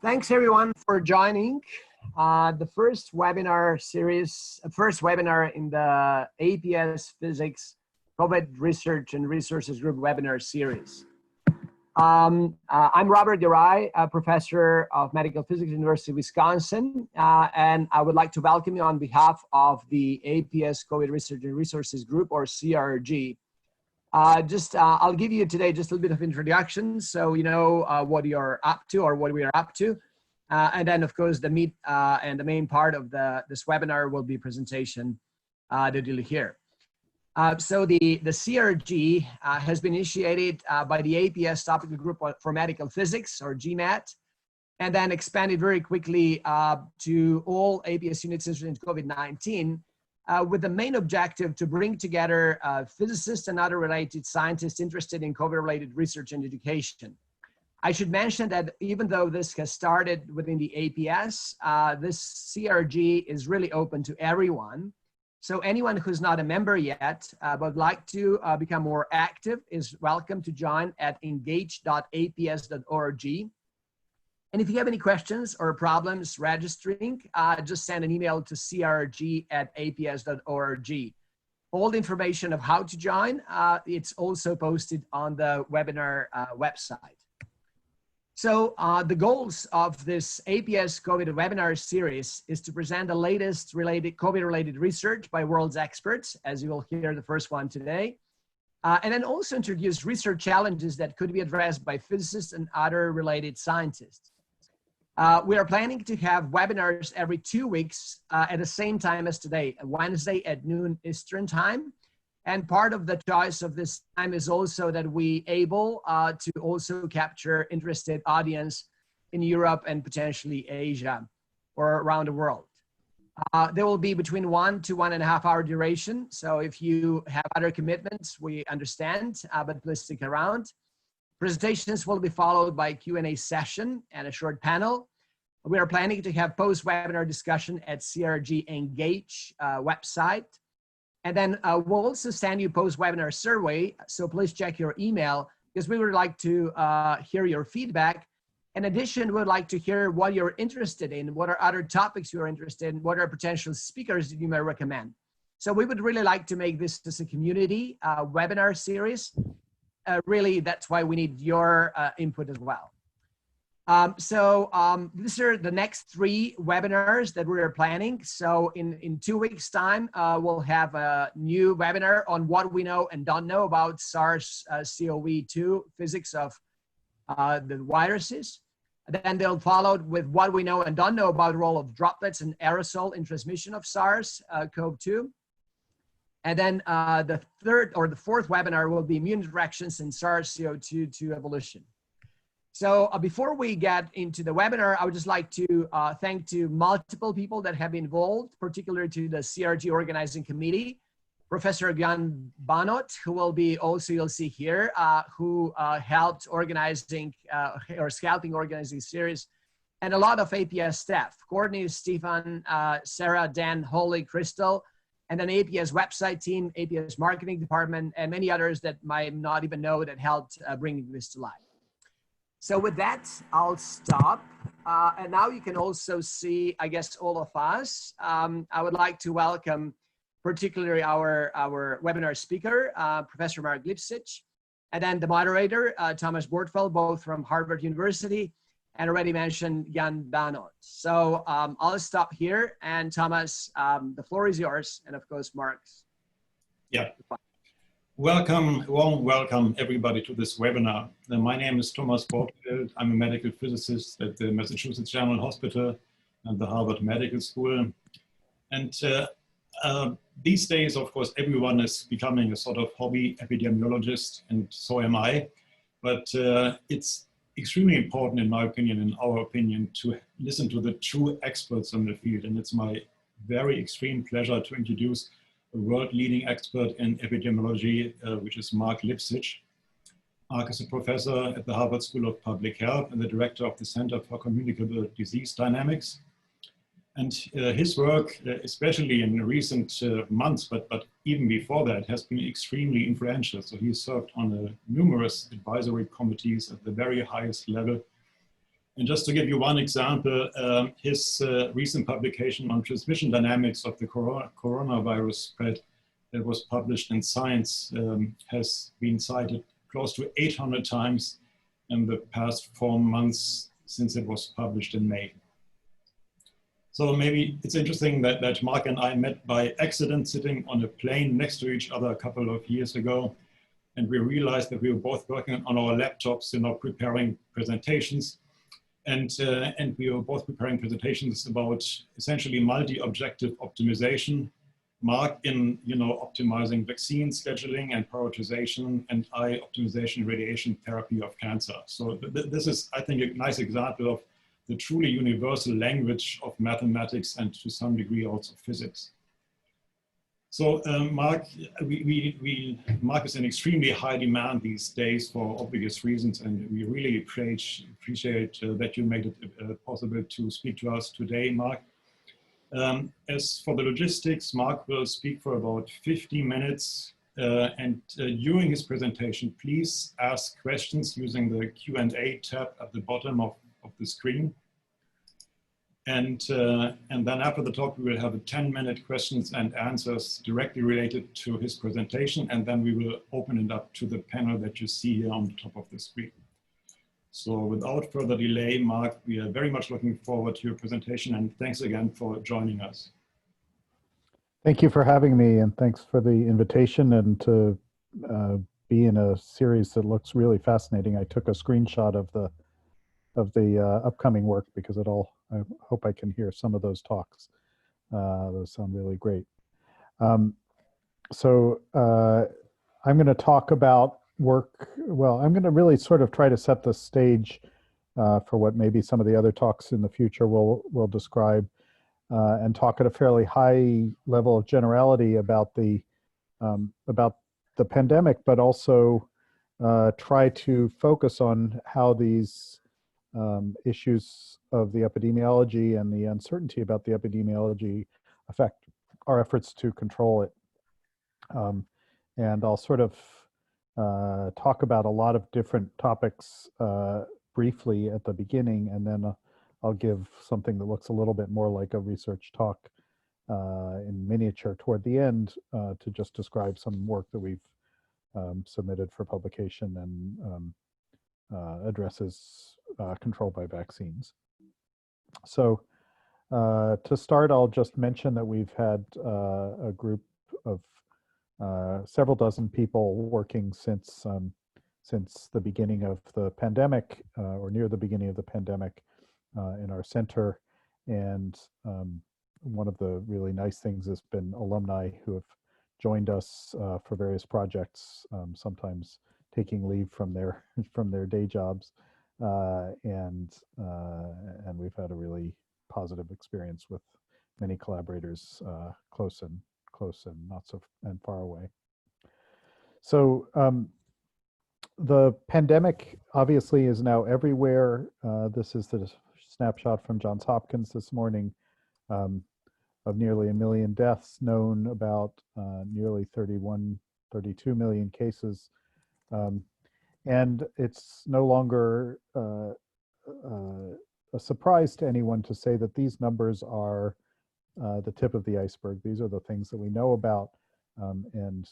Thanks everyone for joining the first webinar series, first webinar in the APS Physics COVID Research and Resources Group webinar series. I'm Robert Garay, a professor of medical physics at University of Wisconsin, and I would like to welcome you on behalf of the APS COVID Research and Resources Group, or CRRG. I'll give you today just a little bit of introduction so you know what you're up to or what we are up to. And then of course the meat and the main part of this webinar will be presentation that you'll hear. So the CRRG has been initiated by the APS Topical Group for Medical Physics, or GMAT, and then expanded very quickly to all APS units interested in COVID-19. With the main objective to bring together physicists and other related scientists interested in COVID-related research and education. I should mention that even though this has started within the APS, this CRRG is really open to everyone. So anyone who's not a member yet, but would like to become more active is welcome to join at engage.aps.org. And if you have any questions or problems registering, just send an email to crrg@aps.org. All the information of how to join, it's also posted on the webinar website. So the goals of this APS COVID webinar series is to present the latest COVID-related research by world's experts, as you will hear the first one today. And then also introduce research challenges that could be addressed by physicists and other related scientists. We are planning to have webinars every 2 weeks at the same time as today, Wednesday at noon Eastern time. And part of the choice of this time is also that we able to also capture interested audience in Europe and potentially Asia or around the world. There will be between 1 to 1.5 hour duration. So if you have other commitments, we understand, but please stick around. Presentations will be followed by a Q&A session and a short panel. We are planning to have post-webinar discussion at CRRG Engage website. And then we'll also send you post-webinar survey. So please check your email because we would like to hear your feedback. In addition, we'd like to hear what you're interested in, what are other topics you're interested in, what are potential speakers that you may recommend. So we would really like to make this as a community webinar series. Really, that's why we need your input as well. These are the next 3 webinars that we are planning. So in 2 weeks time, we'll have a new webinar on what we know and don't know about SARS-CoV-2 physics of the viruses. Then they'll follow with what we know and don't know about the role of droplets and aerosol in transmission of SARS-CoV-2. And then the 3rd or the 4th webinar will be immune interactions in SARS-CoV-2 evolution. So before we get into the webinar, I would just like to thank to multiple people that have been involved, particularly to the CRRG organizing committee, Professor Jan Banot, who will be also, you'll see here, who helped organizing or scouting organizing series, and a lot of APS staff, Courtney, Stefan, Sarah, Dan, Holly, Crystal, and then APS website team, APS marketing department, and many others that might not even know that helped bringing this to life. So with that, I'll stop. And now you can also see, I guess, all of us. I would like to welcome particularly our webinar speaker, Professor Marc Lipsitch, and then the moderator, Thomas Bortfeld, both from Harvard University, and already mentioned Jan Banot. So I'll stop here, and Thomas, the floor is yours, and of course, Marc's. Yeah. Welcome, warm welcome everybody to this webinar. My name is Thomas Bortfeld. I'm a medical physicist at the Massachusetts General Hospital and the Harvard Medical School. And these days, of course, everyone is becoming a sort of hobby epidemiologist, and so am I. But it's extremely important, in my opinion, in our opinion, to listen to the true experts in the field. And it's my very extreme pleasure to introduce a world-leading expert in epidemiology, which is Marc Lipsitch. Marc is a professor at the Harvard School of Public Health and the director of the Center for Communicable Disease Dynamics. And his work, especially in recent months, but even before that, has been extremely influential. So he served on numerous advisory committees at the very highest level And just to give you one example, his recent publication on transmission dynamics of the coronavirus spread that was published in Science has been cited close to 800 times in the past 4 months since it was published in May. So maybe it's interesting that Marc and I met by accident sitting on a plane next to each other a couple of years ago. And we realized that we were both working on our laptops, preparing presentations. And we were both preparing presentations about essentially multi-objective optimization. Marc in optimizing vaccine scheduling and prioritization, and I optimization radiation therapy of cancer. So this is, I think, a nice example of the truly universal language of mathematics and to some degree also physics. So Marc, Marc is in extremely high demand these days for obvious reasons, and we really appreciate that you made it possible to speak to us today, Marc. As for the logistics, Marc will speak for about 50 minutes, and during his presentation, please ask questions using the Q&A tab at the bottom of the screen. And then after the talk, we will have a 10-minute questions and answers directly related to his presentation, and then we will open it up to the panel that you see here on the top of the screen. So without further delay, Marc, we are very much looking forward to your presentation, and thanks again for joining us. Thank you for having me, and thanks for the invitation and to be in a series that looks really fascinating. I took a screenshot of the upcoming work because I hope I can hear some of those talks. Those sound really great. So I'm going to talk about work. Well, I'm going to really sort of try to set the stage for what maybe some of the other talks in the future will describe, and talk at a fairly high level of generality about the pandemic, but also try to focus on how these issues of the epidemiology and the uncertainty about the epidemiology affect our efforts to control it. And I'll sort of talk about a lot of different topics briefly at the beginning, and then I'll give something that looks a little bit more like a research talk in miniature toward the end to just describe some work that we've submitted for publication and addresses control by vaccines. So to start, I'll just mention that we've had a group of several dozen people working since the beginning of the pandemic, or near the beginning of the pandemic, in our center. And one of the really nice things has been alumni who have joined us for various projects, sometimes taking leave from their day jobs, and we've had a really positive experience with many collaborators, close and not so and far away. So the pandemic obviously is now everywhere. This is the snapshot from Johns Hopkins this morning of nearly 1 million deaths known, about nearly 32 million cases. And it's no longer a surprise to anyone to say that these numbers are the tip of the iceberg. These are the things that we know about, and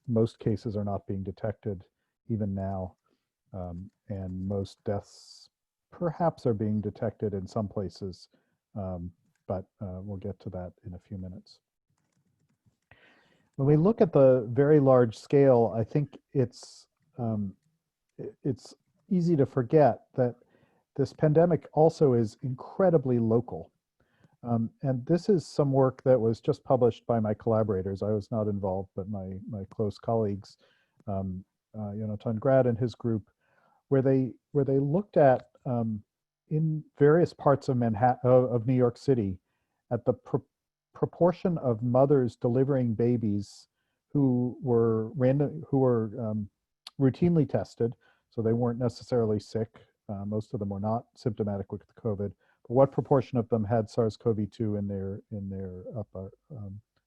most cases are not being detected even now, and most deaths perhaps are being detected in some places, but we'll get to that in a few minutes. When we look at the very large scale, I think it's easy to forget that this pandemic also is incredibly local. And this is some work that was just published by my collaborators. I was not involved, but my close colleagues, Jonathan Grad and his group, where they looked at in various parts of New York City at the proportion of mothers delivering babies who were routinely tested, so they weren't necessarily sick. Most of them were not symptomatic with COVID. But what proportion of them had SARS-CoV-2 in their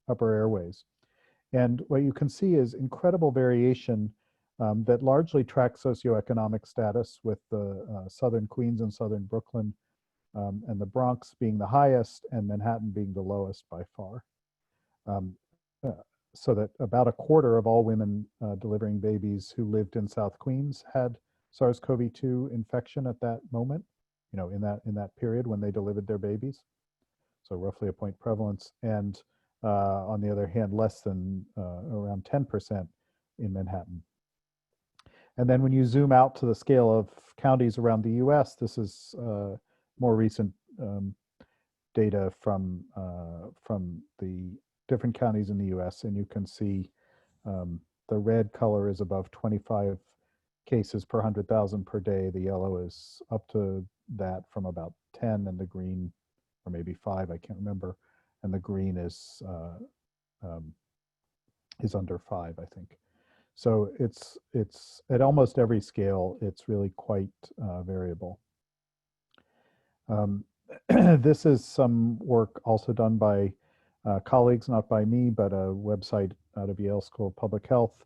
upper airways? And what you can see is incredible variation that largely track socioeconomic status, with the southern Queens and southern Brooklyn and the Bronx being the highest and Manhattan being the lowest by far. So that about a quarter of all women delivering babies who lived in South Queens had SARS-CoV-2 infection at that moment, in that period when they delivered their babies. So roughly a point prevalence. And on the other hand, less than around 10% in Manhattan. And then when you zoom out to the scale of counties around the US, this is more recent data from the different counties in the US, and you can see the red color is above 25 cases per 100,000 per day. The yellow is up to that from about 10, and the green, or maybe 5, I can't remember, and the green is under 5, I think. So it's at almost every scale, it's really quite variable. This is some work also done by colleagues, not by me, but a website out of Yale School of Public Health.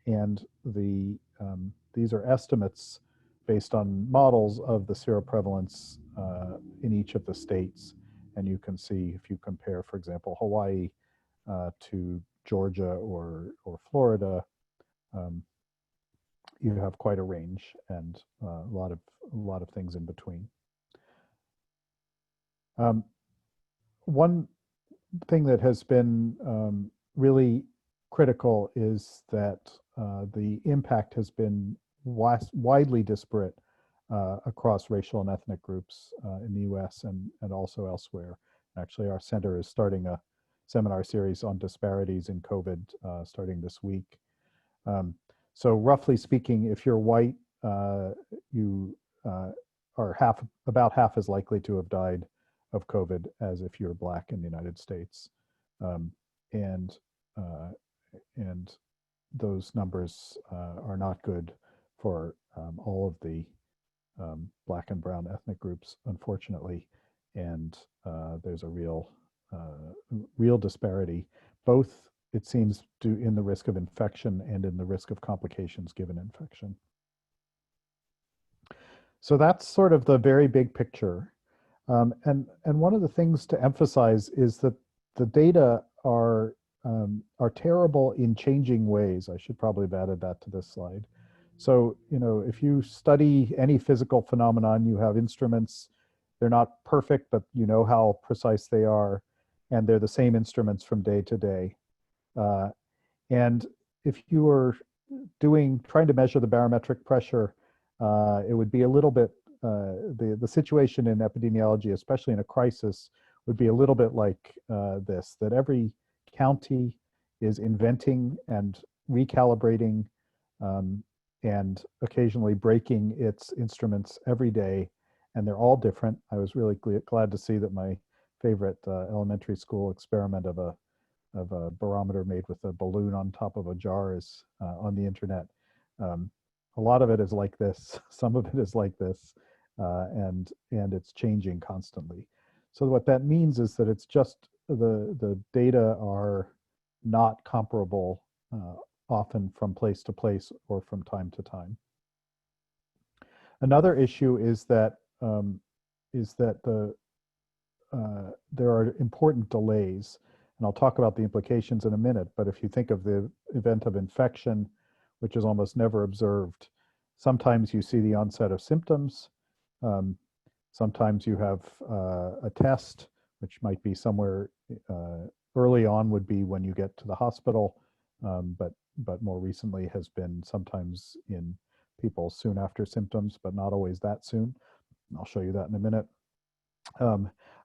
And these are estimates based on models of the seroprevalence in each of the states. And you can see, if you compare, for example, Hawaii to Georgia or Florida, you have quite a range, and a lot of things in between. One thing that has been really critical is that the impact has been widely disparate across racial and ethnic groups in the US and also elsewhere. Actually, our center is starting a seminar series on disparities in COVID starting this week. So roughly speaking, if you're white, you are about half as likely to have died of COVID as if you're Black in the United States. And those numbers are not good for all of the Black and brown ethnic groups, unfortunately. And there's a real disparity, both, it seems, in the risk of infection and in the risk of complications given infection. So that's sort of the very big picture. And one of the things to emphasize is that the data are terrible in changing ways. I should probably have added that to this slide. So, if you study any physical phenomenon, you have instruments. They're not perfect, but you know how precise they are, and they're the same instruments from day to day. And if you were trying to measure the barometric pressure, it would be a little bit, the situation in epidemiology, especially in a crisis, would be a little bit like this, that every county is inventing and recalibrating and occasionally breaking its instruments every day, and they're all different. I was really glad to see that my favorite elementary school experiment of a barometer made with a balloon on top of a jar is on the internet. A lot of it is like this, some of it is like this, and it's changing constantly. So what that means is that it's just the data are not comparable often from place to place or from time to time. Another issue is that there are important delays, and I'll talk about the implications in a minute. But if you think of the event of infection, which is almost never observed, sometimes you see the onset of symptoms. Sometimes you have a test, which might be somewhere early on, would be when you get to the hospital, but more recently has been sometimes in people soon after symptoms, but not always that soon. I'll show you that in a minute.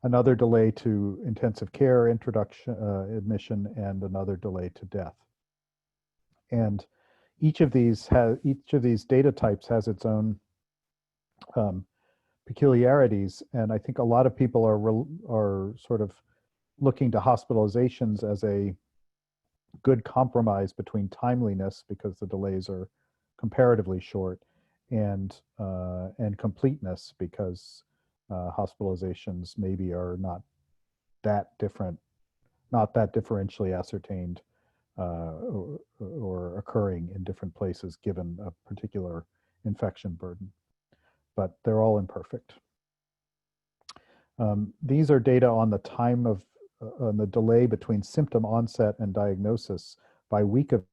Another delay to intensive care admission, and another delay to death. And each of these data types has its own peculiarities, and I think a lot of people are sort of looking to hospitalizations as a good compromise between timeliness, because the delays are comparatively short, and completeness, because hospitalizations maybe are not that differentially ascertained or occurring in different places given a particular infection burden. But they're all imperfect. These are data on the time of on the delay between symptom onset and diagnosis by week of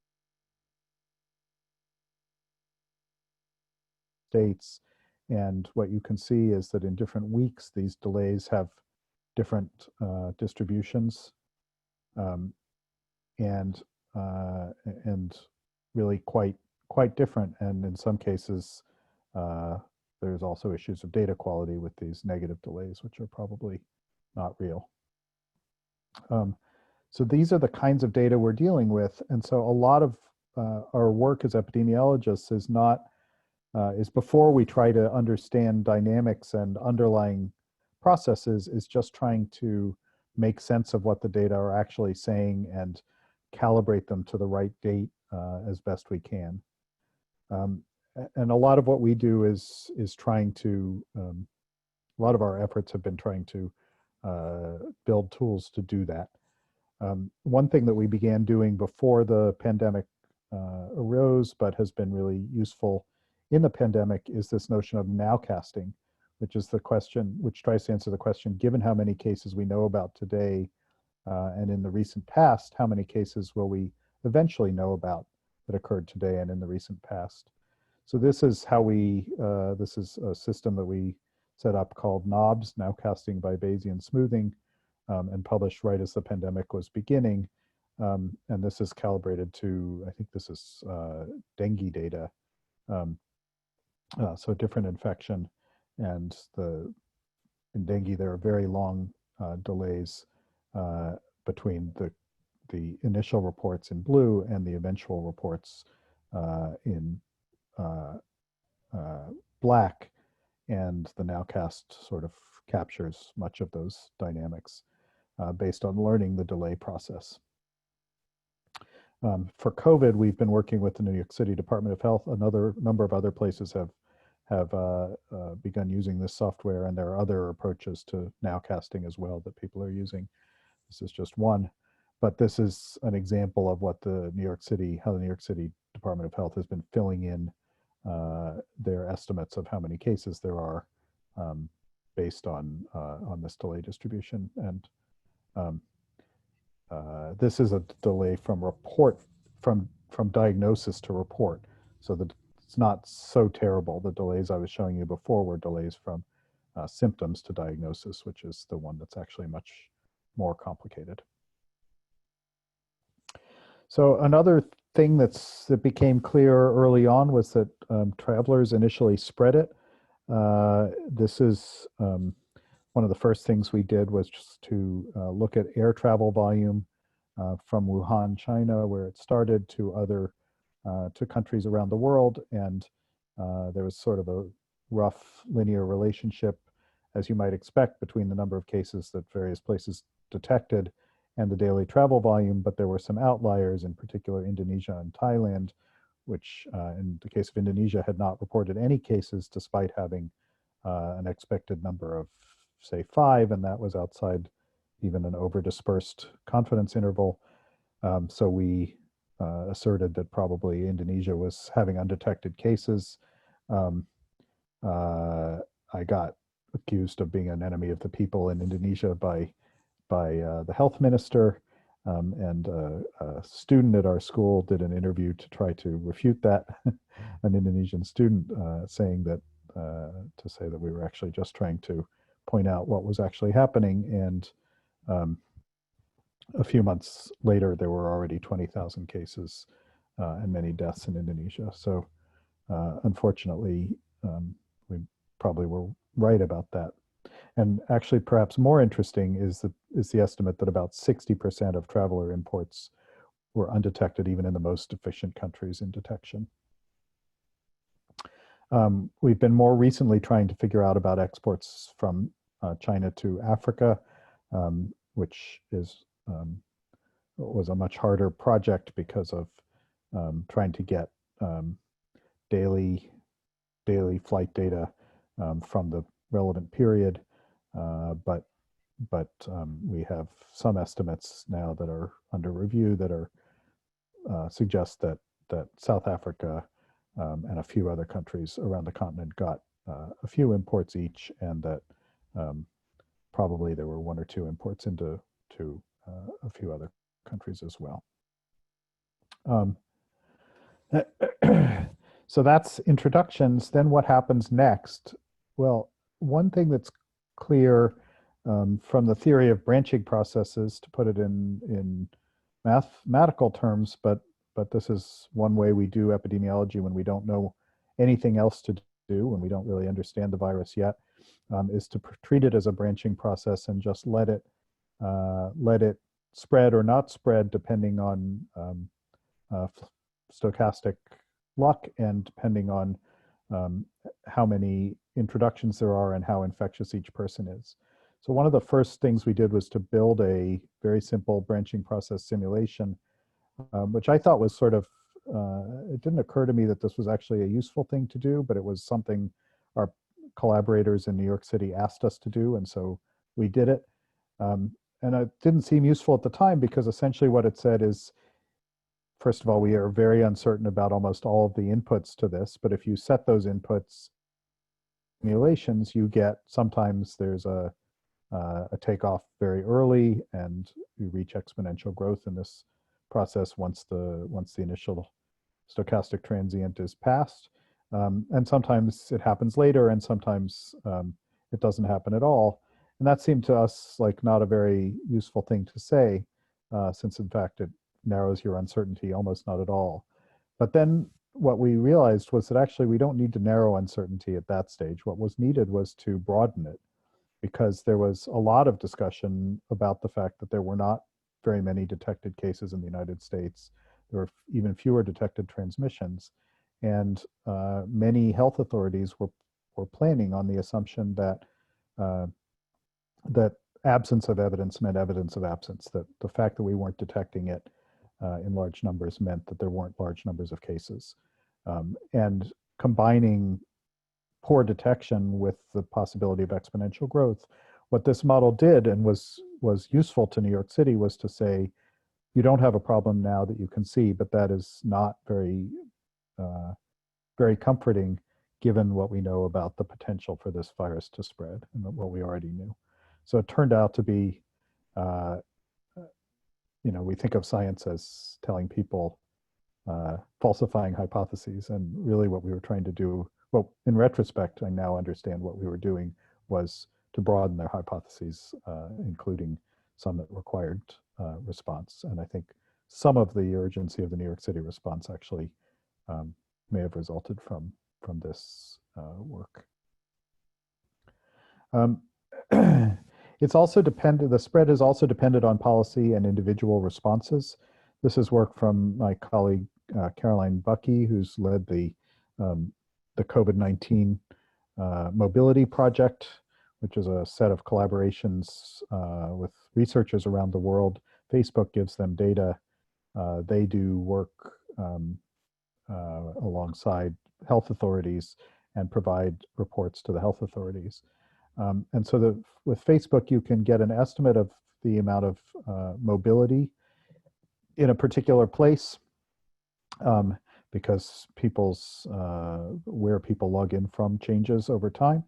states. And what you can see is that in different weeks, these delays have different distributions and really quite different. And in some cases, there's also issues of data quality with these negative delays, which are probably not real. So these are the kinds of data we're dealing with. And so a lot of our work as epidemiologists is before we try to understand dynamics and underlying processes, is just trying to make sense of what the data are actually saying and calibrate them to the right date as best we can. And a lot of what we do is trying to, a lot of our efforts have been trying to build tools to do that. One thing that we began doing before the pandemic arose, but has been really useful in the pandemic, is this notion of nowcasting, which is the question, which tries to answer the question, given how many cases we know about today, and in the recent past, how many cases will we eventually know about that occurred today and in the recent past? So this is how we, this is a system that we set up called knobs, nowcasting by Bayesian smoothing, and published right as the pandemic was beginning. And this is calibrated to, I think this is dengue data. So different infection, and in dengue there are very long delays between the initial reports in blue and the eventual reports in black, and the nowcast sort of captures much of those dynamics based on learning the delay process. For COVID, we've been working with the New York City Department of Health. Another number of other places have begun using this software, and there are other approaches to nowcasting as well that people are using. This is just one, but this is an example of what how the New York City Department of Health has been filling in their estimates of how many cases there are based on this delay distribution. And this is a delay from diagnosis to report. So that it's not so terrible. The delays I was showing you before were delays from symptoms to diagnosis, which is the one that's actually much more complicated. So another thing that became clear early on was that travelers initially spread it. This is one of the first things we did was just to look at air travel volume from Wuhan, China, where it started, to other to countries around the world, and there was sort of a rough linear relationship, as you might expect, between the number of cases that various places detected and the daily travel volume. But there were some outliers, in particular Indonesia and Thailand, which in the case of Indonesia had not reported any cases despite having an expected number of, say, 5, and that was outside even an over-dispersed confidence interval. So we asserted that probably Indonesia was having undetected cases. I got accused of being an enemy of the people in Indonesia by the health minister, and a student at our school did an interview to try to refute that. An Indonesian student saying that, to say that we were actually just trying to point out what was actually happening. And a few months later, there were already 20,000 cases and many deaths in Indonesia. So unfortunately, we probably were right about that. And actually, perhaps more interesting is the estimate that about 60% of traveler imports were undetected, even in the most efficient countries in detection. We've been more recently trying to figure out about exports from China to Africa, which was a much harder project because of trying to get daily flight data from the relevant period. But we have some estimates now that are under review that are suggests that South Africa and a few other countries around the continent got a few imports each, and that probably there were one or two imports into a few other countries as well. So that's introductions. Then what happens next? Well, one thing that's clear from the theory of branching processes, to put it in mathematical terms, but this is one way we do epidemiology when we don't know anything else to do, when we don't really understand the virus yet, is to treat it as a branching process and just let it spread or not spread depending on stochastic luck and depending on how many introductions there are and how infectious each person is. So one of the first things we did was to build a very simple branching process simulation, which I thought was sort of, it didn't occur to me that this was actually a useful thing to do, but it was something our collaborators in New York City asked us to do, and so we did it. And it didn't seem useful at the time because essentially what it said is, first of all, we are very uncertain about almost all of the inputs to this, but if you set those inputs simulations, you get, sometimes there's a takeoff very early and you reach exponential growth in this process once the initial stochastic transient is passed. And sometimes it happens later and sometimes it doesn't happen at all. And that seemed to us like not a very useful thing to say, since in fact it narrows your uncertainty almost not at all. But then what we realized was that actually we don't need to narrow uncertainty at that stage. What was needed was to broaden it, because there was a lot of discussion about the fact that there were not very many detected cases in the United States. There were even fewer detected transmissions. And many health authorities were planning on the assumption that that absence of evidence meant evidence of absence, that the fact that we weren't detecting it in large numbers meant that there weren't large numbers of cases. And combining poor detection with the possibility of exponential growth, what this model did and was useful to New York City was to say, you don't have a problem now that you can see, but that is not very comforting given what we know about the potential for this virus to spread and what we already knew. So it turned out to be, we think of science as telling people, falsifying hypotheses, and really what we were trying to do, well, in retrospect, I now understand what we were doing was to broaden their hypotheses, including some that required response. And I think some of the urgency of the New York City response actually may have resulted from this work. It's also dependent, the spread is also dependent on policy and individual responses. This is work from my colleague, Caroline Buckey, who's led the COVID-19 mobility project, which is a set of collaborations with researchers around the world. Facebook gives them data. They do work alongside health authorities and provide reports to the health authorities. And so with Facebook, you can get an estimate of the amount of mobility in a particular place, because where people log in from changes over time.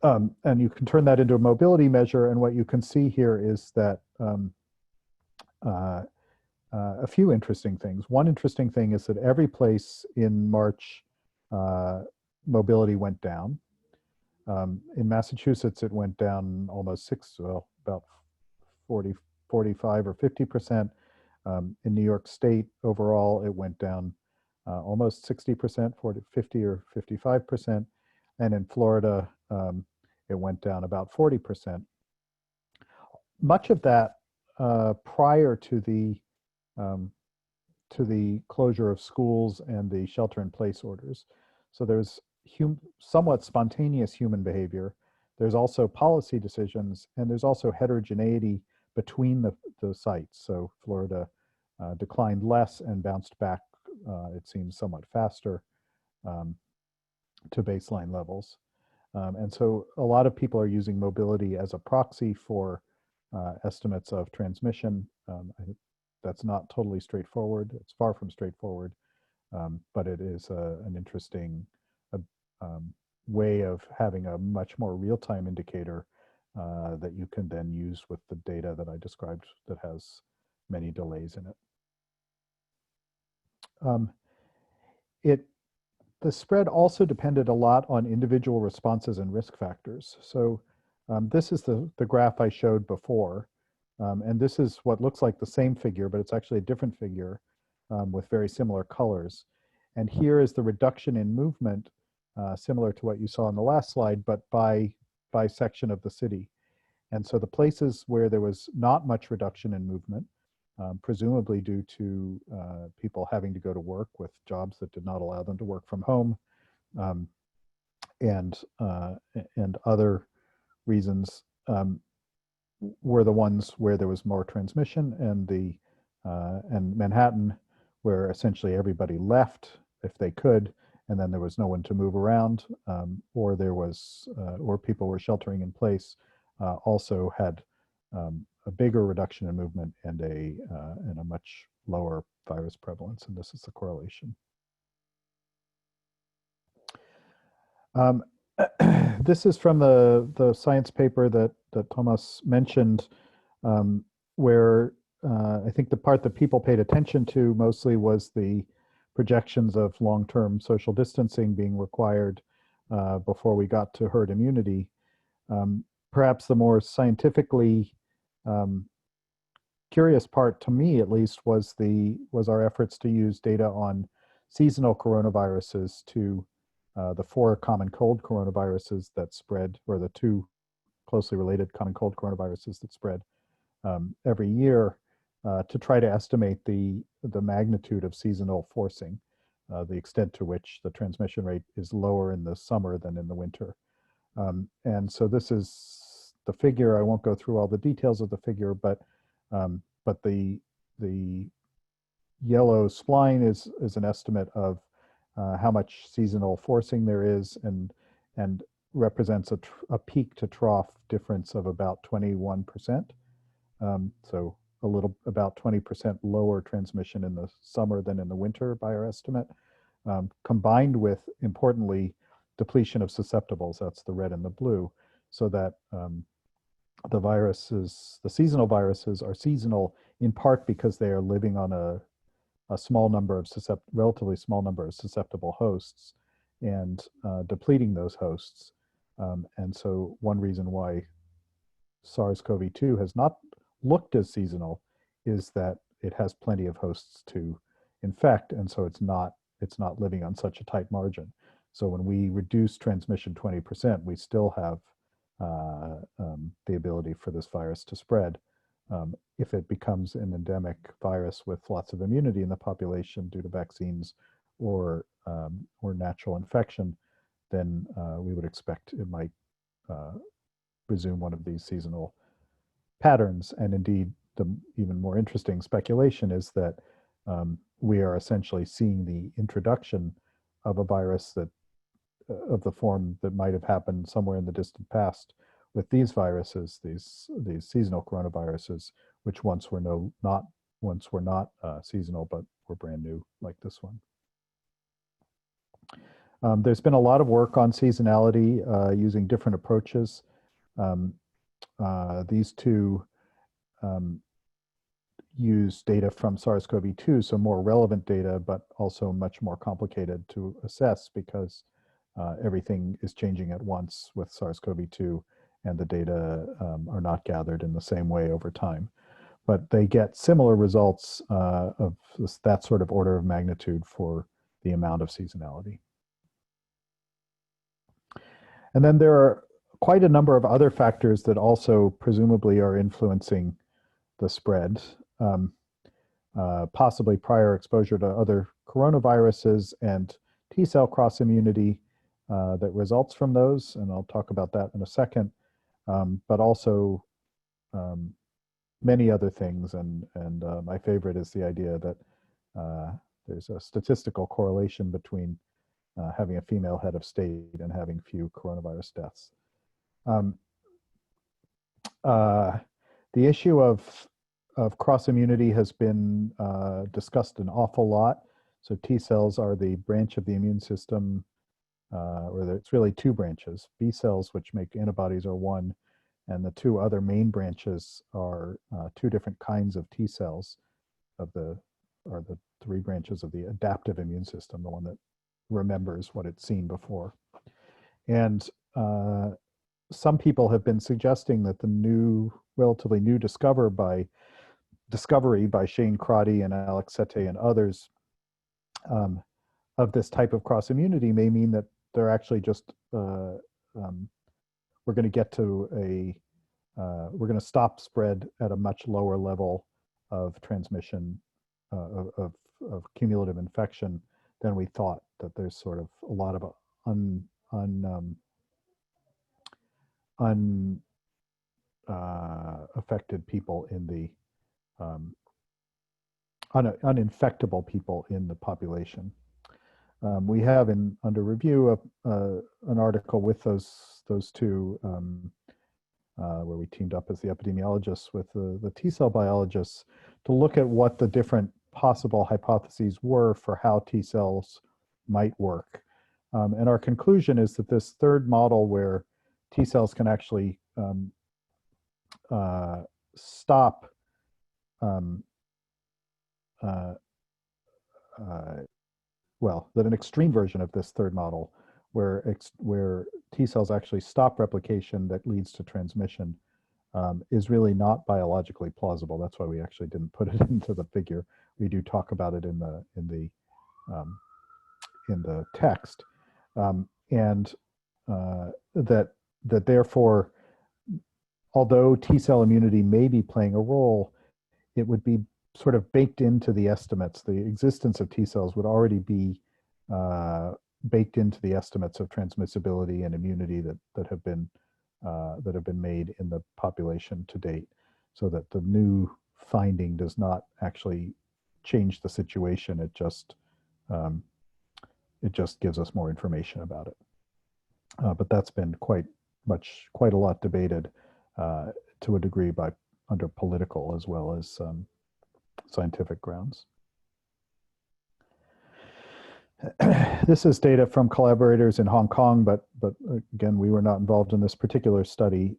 And you can turn that into a mobility measure. And what you can see here is that a few interesting things. One interesting thing is that every place in March, mobility went down. In Massachusetts, it went down almost about 40, 45 or 50%. In New York State, overall, it went down almost 60%, 50 or 55%. And in Florida, it went down about 40%. Much of that prior to the closure of schools and the shelter-in-place orders. So there's somewhat spontaneous human behavior. There's also policy decisions, and there's also heterogeneity between the sites. So Florida declined less and bounced back, it seems, somewhat faster to baseline levels. And so a lot of people are using mobility as a proxy for estimates of transmission. that's not totally straightforward. It's far from straightforward, but it is an interesting way of having a much more real-time indicator that you can then use with the data that I described that has many delays in it. The spread also depended a lot on individual responses and risk factors. So this is the graph I showed before. And this is what looks like the same figure, but it's actually a different figure with very similar colors. And here is the reduction in movement, similar to what you saw on the last slide, but by section of the city. And so the places where there was not much reduction in movement, presumably due to people having to go to work with jobs that did not allow them to work from home, and other reasons, were the ones where there was more transmission, and Manhattan, where essentially everybody left if they could, and then there was no one to move around, or there was or people were sheltering in place, also had a bigger reduction in movement and a much lower virus prevalence, and this is the correlation. This is from the science paper that Thomas mentioned, where I think the part that people paid attention to mostly was the projections of long-term social distancing being required before we got to herd immunity. Perhaps the more scientifically curious part, to me at least, was our efforts to use data on seasonal coronaviruses to the 4 common cold coronaviruses that spread, or the 2 closely related common cold coronaviruses that spread every year, to try to estimate the magnitude of seasonal forcing, the extent to which the transmission rate is lower in the summer than in the winter. And so this is the figure. I won't go through all the details of the figure, but the yellow spline is an estimate of how much seasonal forcing there is, and represents a peak to trough difference of about 21%. So about 20% lower transmission in the summer than in the winter by our estimate, combined with, importantly, depletion of susceptibles. That's the red and the blue, so that the seasonal viruses are seasonal in part because they are living on a small number of relatively small number of susceptible hosts, and depleting those hosts. And so one reason why SARS-CoV-2 has not looked as seasonal is that it has plenty of hosts to infect, and so it's not living on such a tight margin. So when we reduce transmission 20%, we still have the ability for this virus to spread. If it becomes an endemic virus with lots of immunity in the population due to vaccines or natural infection, then we would expect it might resume one of these seasonal patterns. And indeed, the even more interesting speculation is that we are essentially seeing the introduction of a virus that of the form that might have happened somewhere in the distant past with these viruses, these seasonal coronaviruses, which once were not seasonal, but were brand new, like this one. There's been a lot of work on seasonality using different approaches. These two use data from SARS-CoV-2, so more relevant data, but also much more complicated to assess because everything is changing at once with SARS-CoV-2, and the data are not gathered in the same way over time. But they get similar results of that sort of order of magnitude for the amount of seasonality. And then there are quite a number of other factors that also presumably are influencing the spread. Possibly prior exposure to other coronaviruses and T-cell cross-immunity that results from those, and I'll talk about that in a second, but also many other things, and my favorite is the idea that there's a statistical correlation between having a female head of state and having few coronavirus deaths. The issue of of cross-immunity has been discussed an awful lot. So T cells are the branch of the immune system, or it's really two branches. B cells, which make antibodies, are one, and the two other main branches are two different kinds of T cells are the three branches of the adaptive immune system, the one that remembers what it's seen before. And some people have been suggesting that the relatively new discovery by Shane Crotty and Alex Sette and others of this type of cross-immunity may mean that they're actually just, we're going to get to we're going to stop spread at a much lower level of transmission of cumulative infection than we thought, that there's sort of a lot of unaffected people in the uninfectable people in the population. We have under review an article with those two where we teamed up as the epidemiologists with the T cell biologists to look at what the different possible hypotheses were for how T cells might work. And our conclusion is that this third model, where T cells can actually stop that an extreme version of this third model, where T cells actually stop replication that leads to transmission, is really not biologically plausible. That's why we actually didn't put it into the figure. We do talk about it in the text, and that therefore, although T cell immunity may be playing a role, it would be sort of baked into the estimates. The existence of T cells would already be baked into the estimates of transmissibility and immunity that have been made in the population to date, so that the new finding does not actually change the situation. It just gives us more information about it. But that's been quite a lot debated to a degree under political as well as scientific grounds. This is data from collaborators in Hong Kong, but again, we were not involved in this particular study.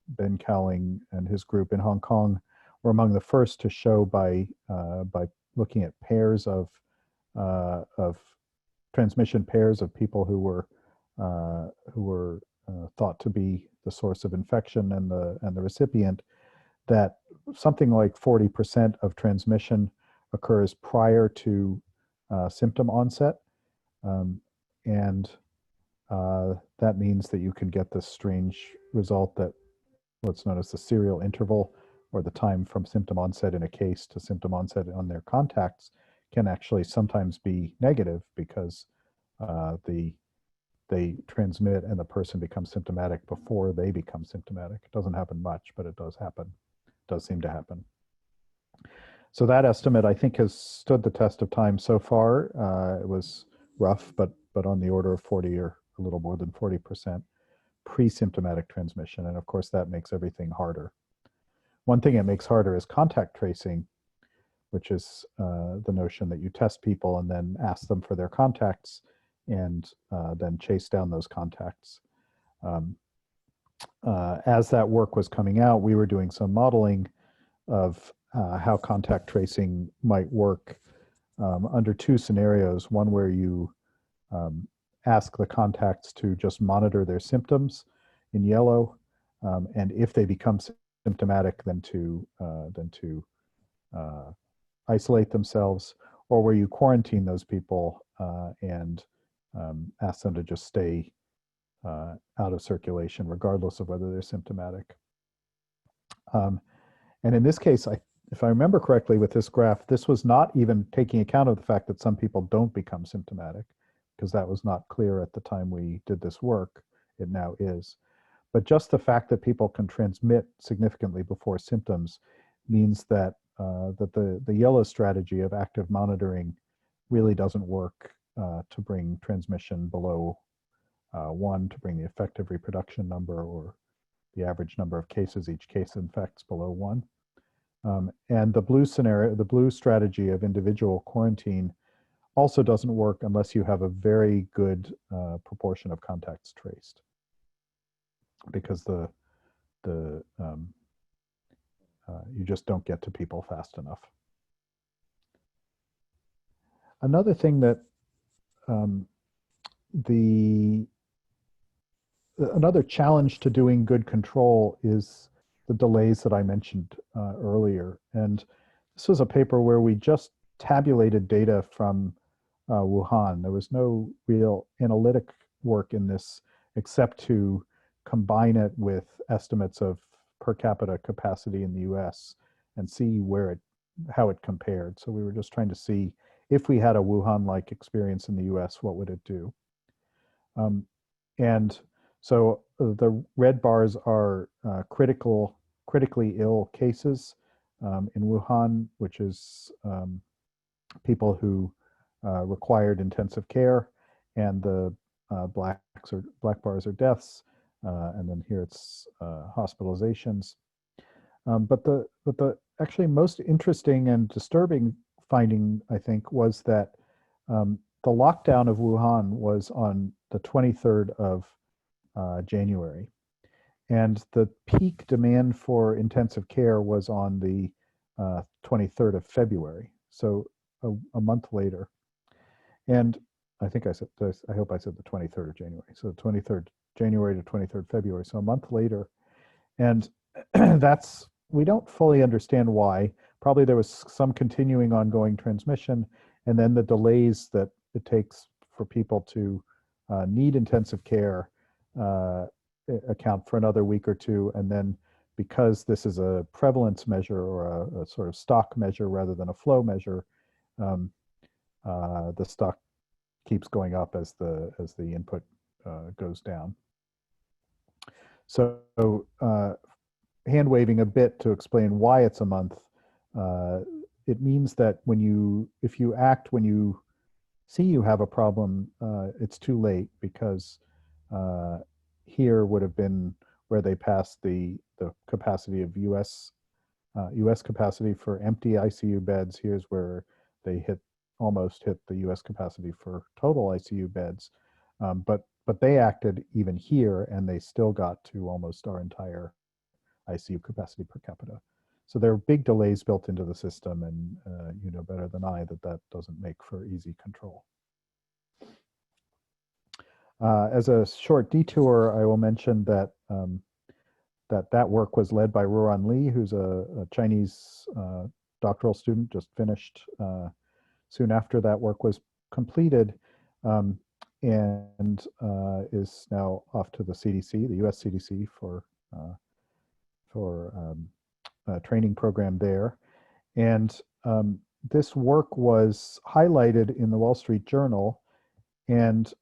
Ben Cowling and his group in Hong Kong were among the first to show by looking at pairs of transmission pairs of people who were thought to be the source of infection and the recipient, that something like 40% of transmission occurs prior to symptom onset, and that means that you can get this strange result that what's known as the serial interval, or the time from symptom onset in a case to symptom onset on their contacts, can actually sometimes be negative, because they transmit and the person becomes symptomatic before they become symptomatic. It doesn't happen much, but it does happen. It does seem to happen. So that estimate, I think, has stood the test of time so far. It was rough, but on the order of 40 or a little more than 40% pre-symptomatic transmission. And of course, that makes everything harder. One thing it makes harder is contact tracing, which is the notion that you test people and then ask them for their contacts and then chase down those contacts. As that work was coming out, we were doing some modeling of how contact tracing might work under two scenarios. One where you ask the contacts to just monitor their symptoms in yellow, and if they become symptomatic, then to isolate themselves, or where you quarantine those people and ask them to just stay out of circulation, regardless of whether they're symptomatic. And in this case, if I remember correctly with this graph, this was not even taking account of the fact that some people don't become symptomatic, because that was not clear at the time we did this work. It now is. But just the fact that people can transmit significantly before symptoms means that the yellow strategy of active monitoring really doesn't work to bring transmission below 1, to bring the effective reproduction number, or the average number of cases each case infects, below 1. And the blue scenario, the blue strategy of individual quarantine also doesn't work unless you have a very good proportion of contacts traced, because you just don't get to people fast enough. Another thing that another challenge to doing good control is the delays that I mentioned earlier. And this was a paper where we just tabulated data from Wuhan. There was no real analytic work in this except to combine it with estimates of per capita capacity in the US and see how it compared. So we were just trying to see if we had a Wuhan-like experience in the US, what would it do? And so the red bars are critically ill cases in Wuhan, which is people who required intensive care, and the black bars are deaths, and then here it's hospitalizations. But the actually most interesting and disturbing finding, I think, was that the lockdown of Wuhan was on the 23rd of January, and the peak demand for intensive care was on the 23rd of February, so a month later. And I think I hope I said the 23rd of January. So the 23rd January to 23rd February, so a month later. And we don't fully understand why. Probably there was some continuing ongoing transmission, and then the delays that it takes for people to need intensive care account for another week or two. And then because this is a prevalence measure or a sort of stock measure rather than a flow measure, the stock keeps going up as the input goes down. So hand waving a bit to explain why it's a month, it means that if you act when you see you have a problem, it's too late, because here would have been where they passed the capacity of US capacity for empty ICU beds. Here's where they almost hit the US capacity for total ICU beds. But they acted even here, and they still got to almost our entire ICU capacity per capita. So there are big delays built into the system, and you know better than I that doesn't make for easy control. As a short detour, I will mention that that work was led by Ruan Li, who's a Chinese doctoral student, just finished soon after that work was completed, and is now off to the CDC, the US CDC, for a training program there. And this work was highlighted in the Wall Street Journal, and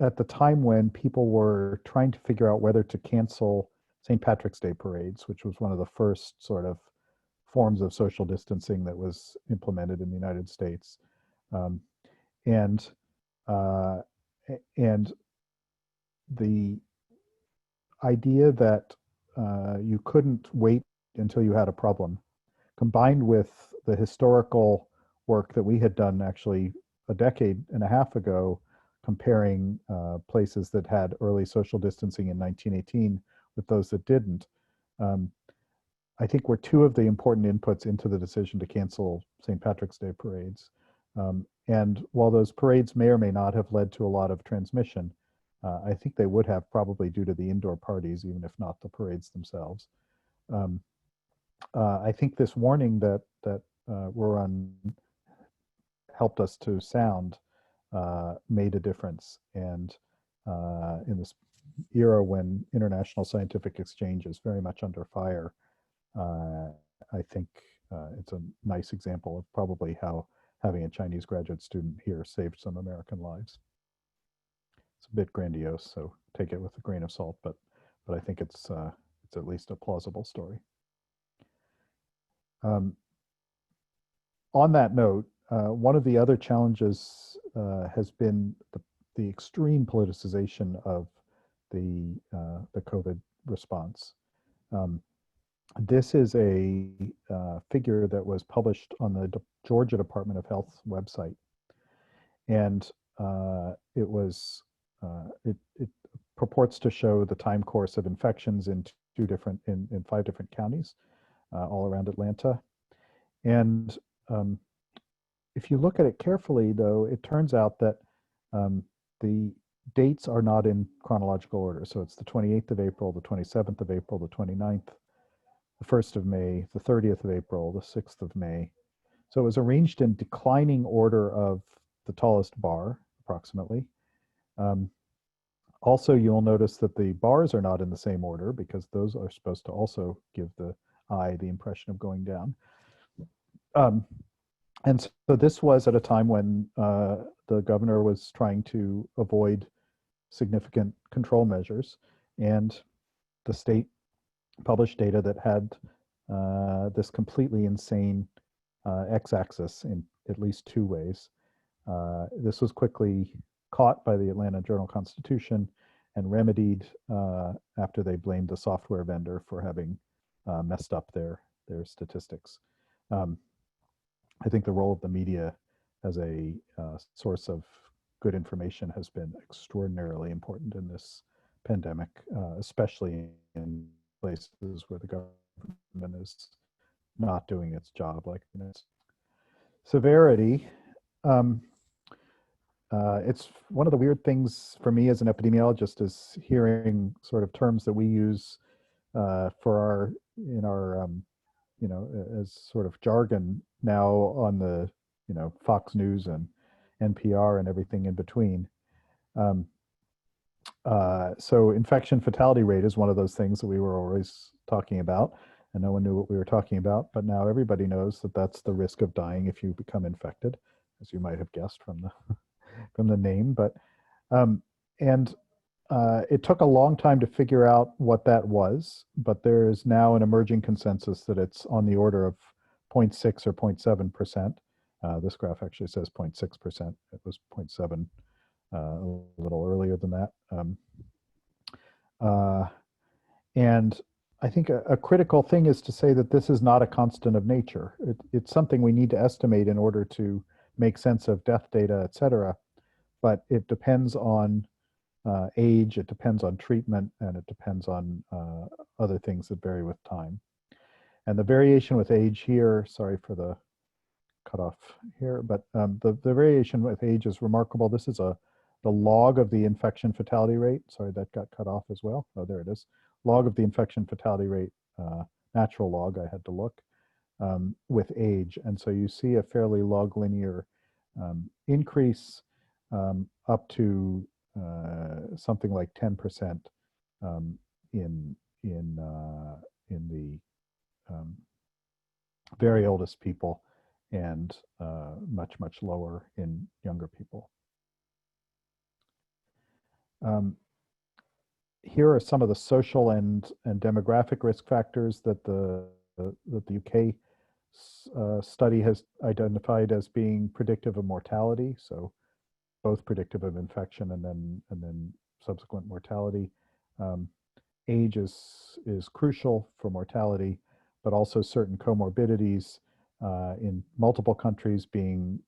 at the time when people were trying to figure out whether to cancel St. Patrick's Day parades, which was one of the first sort of forms of social distancing that was implemented in the United States. And the idea that you couldn't wait until you had a problem, combined with the historical work that we had done actually a decade and a half ago, comparing places that had early social distancing in 1918 with those that didn't, I think were two of the important inputs into the decision to cancel St. Patrick's Day parades. And while those parades may or may not have led to a lot of transmission, I think they would have, probably due to the indoor parties, even if not the parades themselves. I think this warning that Ruan helped us to sound made a difference. And in this era when international scientific exchange is very much under fire, I think it's a nice example of probably how having a Chinese graduate student here saved some American lives. It's a bit grandiose, so take it with a grain of salt, but I think it's at least a plausible story. On that note, one of the other challenges has been the extreme politicization of the COVID response. This is a figure that was published on the Georgia Department of Health website. And it purports to show the time course of infections in in 5 different counties all around Atlanta. And if you look at it carefully, though, it turns out that the dates are not in chronological order. So it's the 28th of April, the 27th of April, the 29th, the 1st of May, the 30th of April, the 6th of May. So it was arranged in declining order of the tallest bar, approximately. Also, you'll notice that the bars are not in the same order because those are supposed to also give the eye the impression of going down. And so this was at a time when the governor was trying to avoid significant control measures, and the state published data that had this completely insane x-axis in at least 2 ways. This was quickly caught by the Atlanta Journal-Constitution and remedied after they blamed the software vendor for having messed up their statistics. I think the role of the media as a source of good information has been extraordinarily important in this pandemic, especially in places where the government is not doing its job, like Severity. It's one of the weird things for me as an epidemiologist is hearing sort of terms that we use for our as sort of jargon now on the Fox News and NPR and everything in between. So infection fatality rate is one of those things that we were always talking about, and no one knew what we were talking about, but now everybody knows that that's the risk of dying if you become infected, as you might have guessed from the from the name. But it took a long time to figure out what that was, but there is now an emerging consensus that it's on the order of 0.6 or 0.7%. This graph actually says 0.6%. It was 0.7 a little earlier than that. And I think a critical thing is to say that this is not a constant of nature. It's something we need to estimate in order to make sense of death data, et cetera. But it depends on age, it depends on treatment, and it depends on other things that vary with time. And the variation with age here, sorry for the cutoff here, but the variation with age is remarkable. This is the log of the infection fatality rate. Sorry, that got cut off as well. Oh, there it is. Log of the infection fatality rate, natural log, I had to look, with age. And so you see a fairly log linear increase up to something like 10% in the very oldest people, and much lower in younger people. Here are some of the social and demographic risk factors that the UK study has identified as being predictive of mortality. So both predictive of infection and then subsequent mortality. Age is crucial for mortality, but also certain comorbidities in multiple countries. Being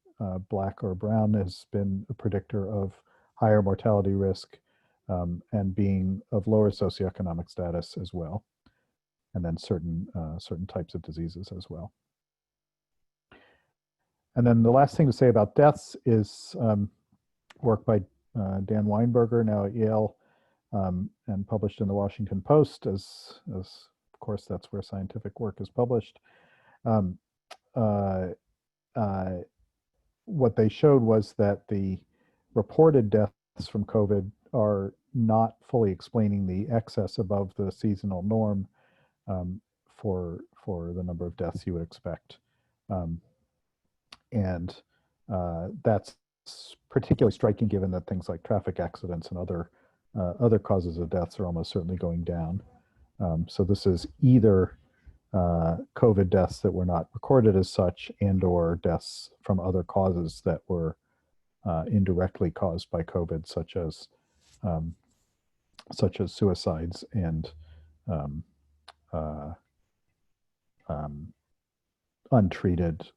Black or brown has been a predictor of higher mortality risk, and being of lower socioeconomic status as well, and then certain types of diseases as well. And then the last thing to say about deaths is work by Dan Weinberger, now at Yale, and published in the Washington Post, as of course that's where scientific work is published. What they showed was that the reported deaths from COVID are not fully explaining the excess above the seasonal norm for the number of deaths you would expect. And that's particularly striking given that things like traffic accidents and other causes of deaths are almost certainly going down. So this is either COVID deaths that were not recorded as such, and or deaths from other causes that were indirectly caused by COVID, such as suicides and untreated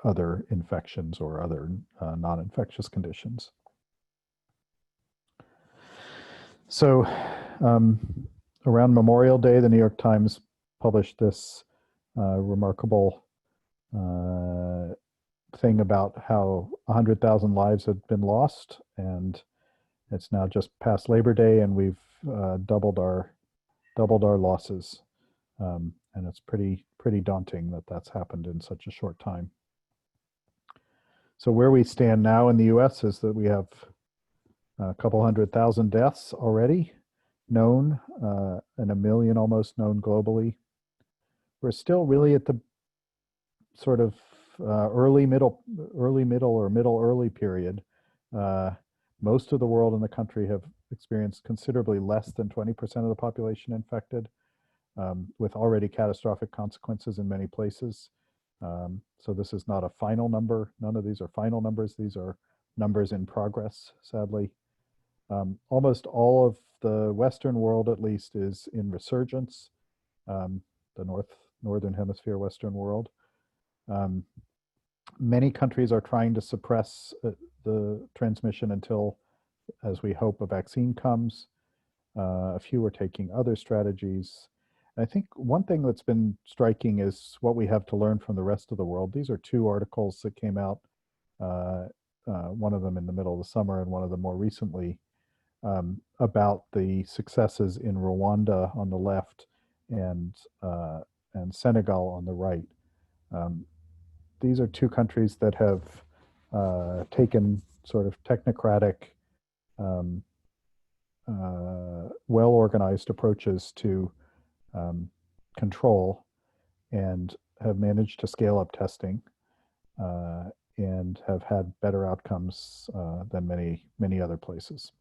other infections or other non-infectious conditions. So around Memorial Day, the New York Times published this remarkable thing about how 100,000 lives had been lost, and it's now just past Labor Day, and we've doubled our losses, and it's pretty daunting that that's happened in such a short time. So where we stand now in the U.S. is that we have a couple 100,000 deaths already known, and 1 million almost known globally. We're still really at the sort of early middle period. Most of the world and the country have experienced considerably less than 20% of the population infected, with already catastrophic consequences in many places. So this is not a final number. None of these are final numbers. These are numbers in progress, sadly. Almost all of the Western world, at least, is in resurgence, the Northern Hemisphere Western world. Many countries are trying to suppress the transmission until, as we hope, a vaccine comes. A few are taking other strategies. I think one thing that's been striking is what we have to learn from the rest of the world. These are 2 articles that came out, one of them in the middle of the summer and one of them more recently, about the successes in Rwanda on the left and Senegal on the right. These are 2 countries that have taken sort of technocratic, well-organized approaches to control, and have managed to scale up testing and have had better outcomes than many other places.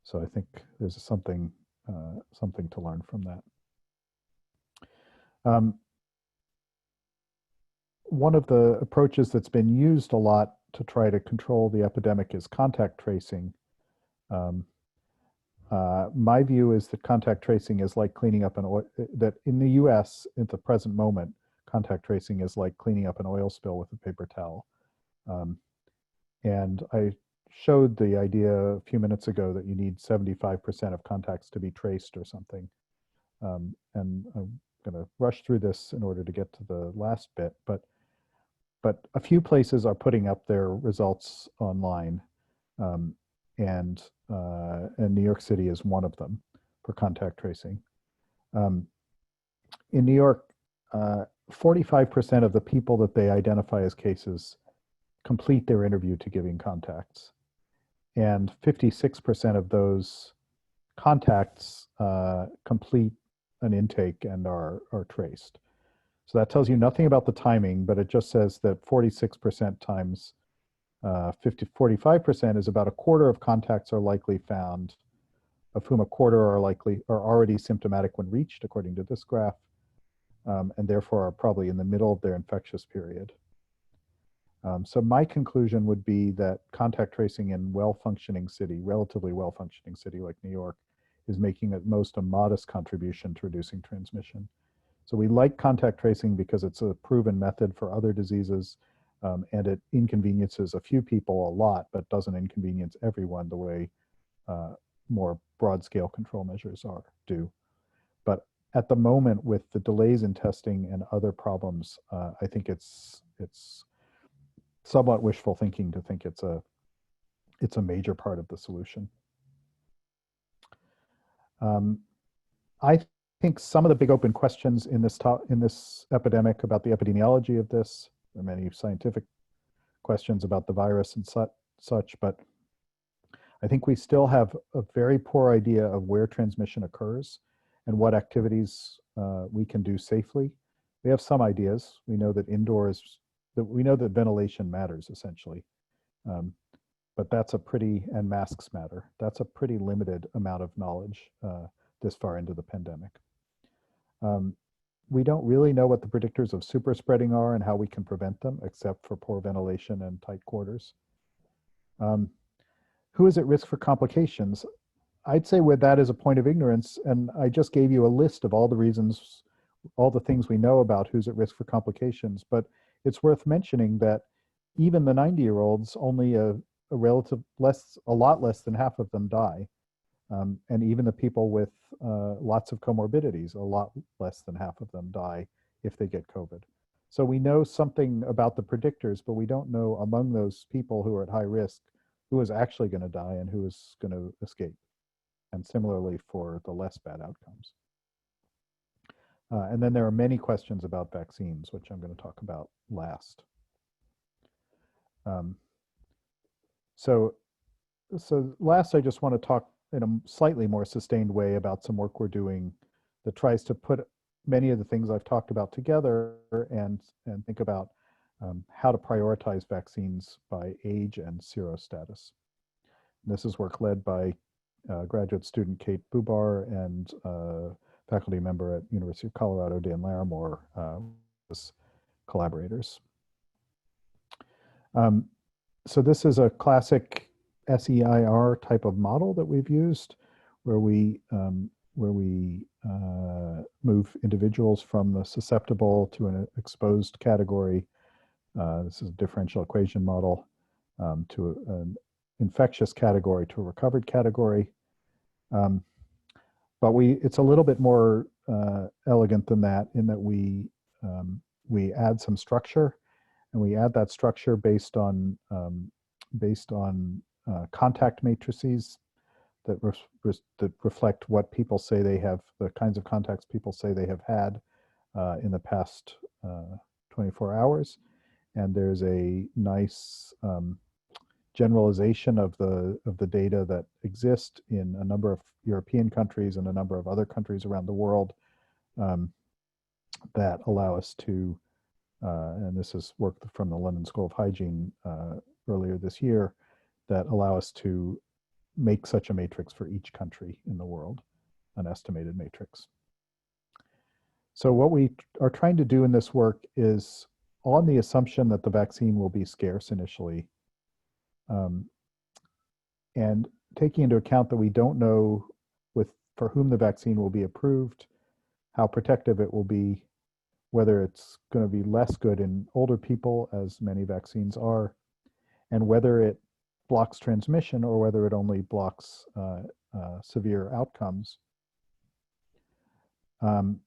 So I think there's something to learn from that. One of the approaches that's been used a lot to try to control the epidemic is contact tracing. My view is that contact tracing is like cleaning up that in the US at the present moment, contact tracing is like cleaning up an oil spill with a paper towel. And I showed the idea a few minutes ago that you need 75% of contacts to be traced or something. And I'm going to rush through this in order to get to the last bit, but a few places are putting up their results online, and New York City is one of them for contact tracing. In New York, 45% of the people that they identify as cases complete their interview to giving contacts, and 56% of those contacts complete an intake and are traced. So that tells you nothing about the timing, but it just says that 46% times 45% is about a quarter of contacts are likely found, of whom a quarter are already symptomatic when reached, according to this graph, and therefore are probably in the middle of their infectious period. So my conclusion would be that contact tracing in relatively well-functioning city like New York, is making at most a modest contribution to reducing transmission. So we like contact tracing because it's a proven method for other diseases, and it inconveniences a few people a lot, but doesn't inconvenience everyone the way more broad-scale control measures do. But at the moment, with the delays in testing and other problems, I think it's somewhat wishful thinking to think it's a major part of the solution. I think some of the big open questions in this epidemic about the epidemiology of this, there are many scientific questions about the virus and such, but I think we still have a very poor idea of where transmission occurs and what activities we can do safely. We have some ideas. We know that we know that ventilation matters essentially, but and masks matter. That's a pretty limited amount of knowledge this far into the pandemic. We don't really know what the predictors of super spreading are and how we can prevent them, except for poor ventilation and tight quarters. Who is at risk for complications? I'd say where that is a point of ignorance, and I just gave you a list of all the reasons all the things we know about who's at risk for complications. But it's worth mentioning that even the 90-year-olds, only a lot less than half of them die. And even the people with lots of comorbidities, a lot less than half of them die if they get COVID. So we know something about the predictors, but we don't know among those people who are at high risk who is actually going to die and who is going to escape. And similarly for the less bad outcomes. And then there are many questions about vaccines, which I'm going to talk about last. So last, I just want to talk in a slightly more sustained way about some work we're doing that tries to put many of the things I've talked about together and think about how to prioritize vaccines by age and serostatus. And this is work led by graduate student Kate Bubar and faculty member at University of Colorado, Dan Larimore, as collaborators. So this is a classic SEIR type of model that we've used, where we move individuals from the susceptible to an exposed category. This is a differential equation model to an infectious category to a recovered category. But it's a little bit more elegant than that in that we add some structure, and we add that structure based on contact matrices that reflect what people say they have, the kinds of contacts people say they have had in the past 24 hours. And there's a nice generalization of the data that exist in a number of European countries and a number of other countries around the world that allow us to, and this is work from the London School of Hygiene earlier this year, that allow us to make such a matrix for each country in the world, an estimated matrix. So what we are trying to do in this work is, on the assumption that the vaccine will be scarce initially, and taking into account that we don't know for whom the vaccine will be approved, how protective it will be, whether it's going to be less good in older people, as many vaccines are, and whether it blocks transmission or whether it only blocks severe outcomes. And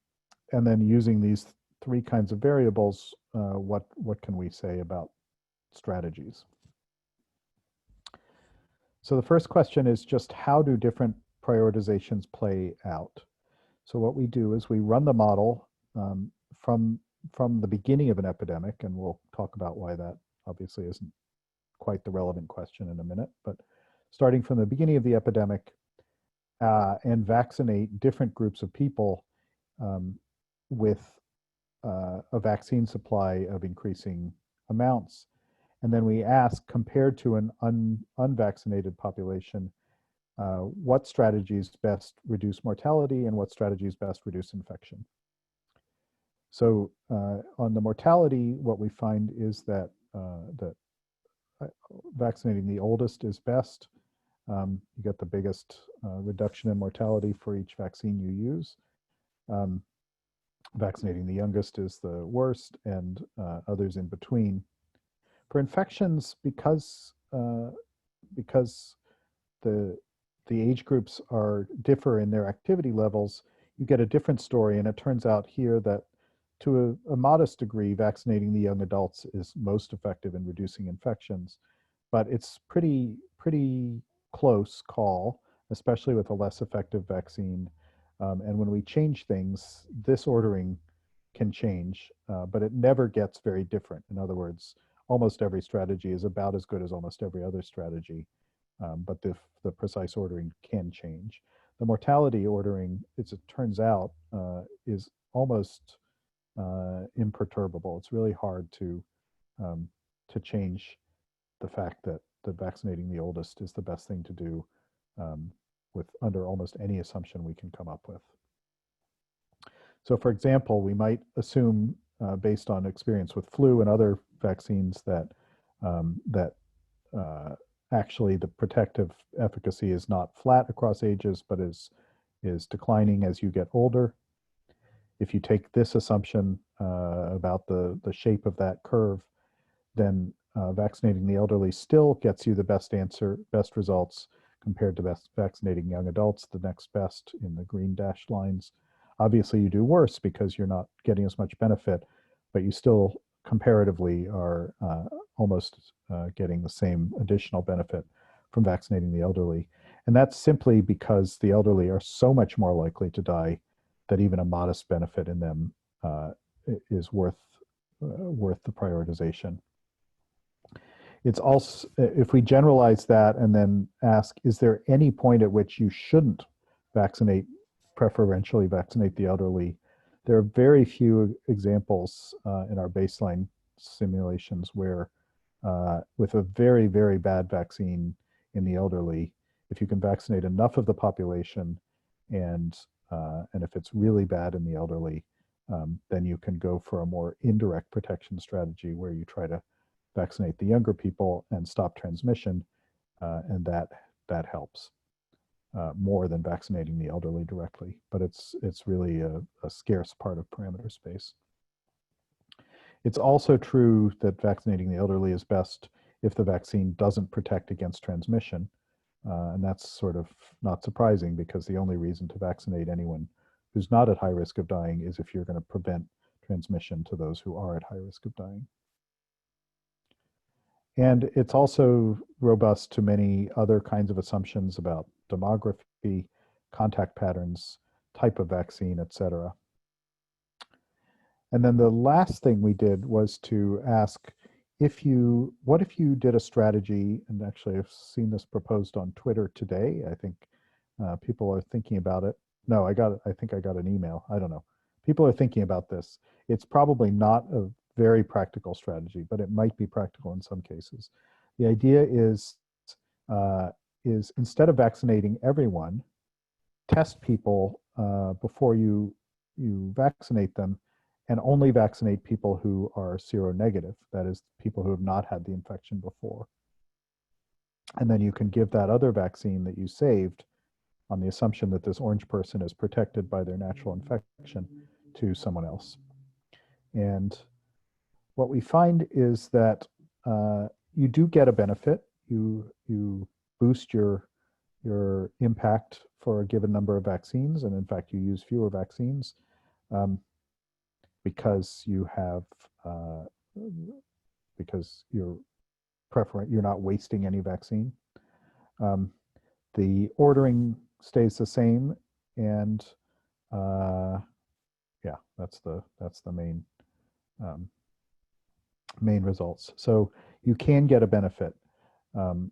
then using these three kinds of variables, what can we say about strategies? So the first question is just, how do different prioritizations play out? So what we do is we run the model from the beginning of an epidemic, and we'll talk about why that obviously isn't quite the relevant question in a minute, but starting from the beginning of the epidemic and vaccinate different groups of people with a vaccine supply of increasing amounts. And then we ask, compared to an unvaccinated population, what strategies best reduce mortality and what strategies best reduce infection. So on the mortality, what we find is that vaccinating the oldest is best. You get the biggest reduction in mortality for each vaccine you use. Vaccinating the youngest is the worst, and others in between. For infections, because the age groups differ in their activity levels, you get a different story. And it turns out here that to a modest degree, vaccinating the young adults is most effective in reducing infections, but it's pretty close call, especially with a less effective vaccine. And when we change things, this ordering can change, but it never gets very different. In other words, almost every strategy is about as good as almost every other strategy, but the precise ordering can change. The mortality ordering, as it turns out, is almost imperturbable. It's really hard to change the fact that vaccinating the oldest is the best thing to do under almost any assumption we can come up with. So for example, we might assume, based on experience with flu and other vaccines, that actually the protective efficacy is not flat across ages, but is declining as you get older. if you take this assumption about the shape of that curve, then vaccinating the elderly still gets you the best results compared to vaccinating young adults, the next best in the green dashed lines. Obviously, you do worse because you're not getting as much benefit, but you still comparatively are almost getting the same additional benefit from vaccinating the elderly. And that's simply because the elderly are so much more likely to die that even a modest benefit in them is worth the prioritization. It's also, if we generalize that and then ask, is there any point at which you shouldn't preferentially vaccinate the elderly? There are very few examples in our baseline simulations where with a very, very bad vaccine in the elderly, if you can vaccinate enough of the population and if it's really bad in the elderly, then you can go for a more indirect protection strategy where you try to vaccinate the younger people and stop transmission, and that helps more than vaccinating the elderly directly. But it's really a scarce part of parameter space. It's also true that vaccinating the elderly is best if the vaccine doesn't protect against transmission, and that's sort of not surprising because the only reason to vaccinate anyone who's not at high risk of dying is if you're going to prevent transmission to those who are at high risk of dying. And it's also robust to many other kinds of assumptions about demography, contact patterns, type of vaccine, etc. And then the last thing we did was to ask, what if you did a strategy, and actually I've seen this proposed on Twitter today. I think people are thinking about it. No, I think I got an email. I don't know. People are thinking about this. It's probably not a very practical strategy, but it might be practical in some cases. The idea is instead of vaccinating everyone, test people before you vaccinate them, and only vaccinate people who are seronegative, that is, people who have not had the infection before. And then you can give that other vaccine that you saved on the assumption that this orange person is protected by their natural infection to someone else. And what we find is that you do get a benefit. You boost your impact for a given number of vaccines, and in fact, you use fewer vaccines because you have because you're not wasting any vaccine. The ordering stays the same, and yeah, that's the main main results. So you can get a benefit from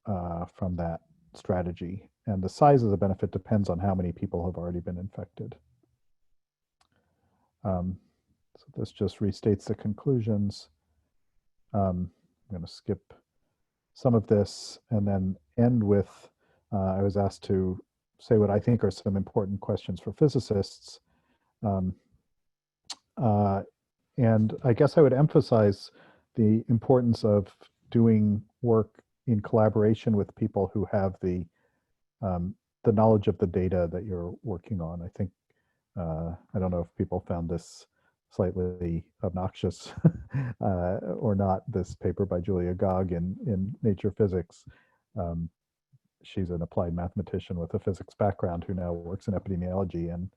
that strategy, and the size of the benefit depends on how many people have already been infected. So this just restates the conclusions. I'm going to skip some of this and then end with, I was asked to say what I think are some important questions for physicists. And I guess I would emphasize the importance of doing work in collaboration with people who have the knowledge of the data that you're working on. I think, I don't know if people found this slightly obnoxious or not, this paper by Julia Gogg in Nature Physics. She's an applied mathematician with a physics background who now works in epidemiology, and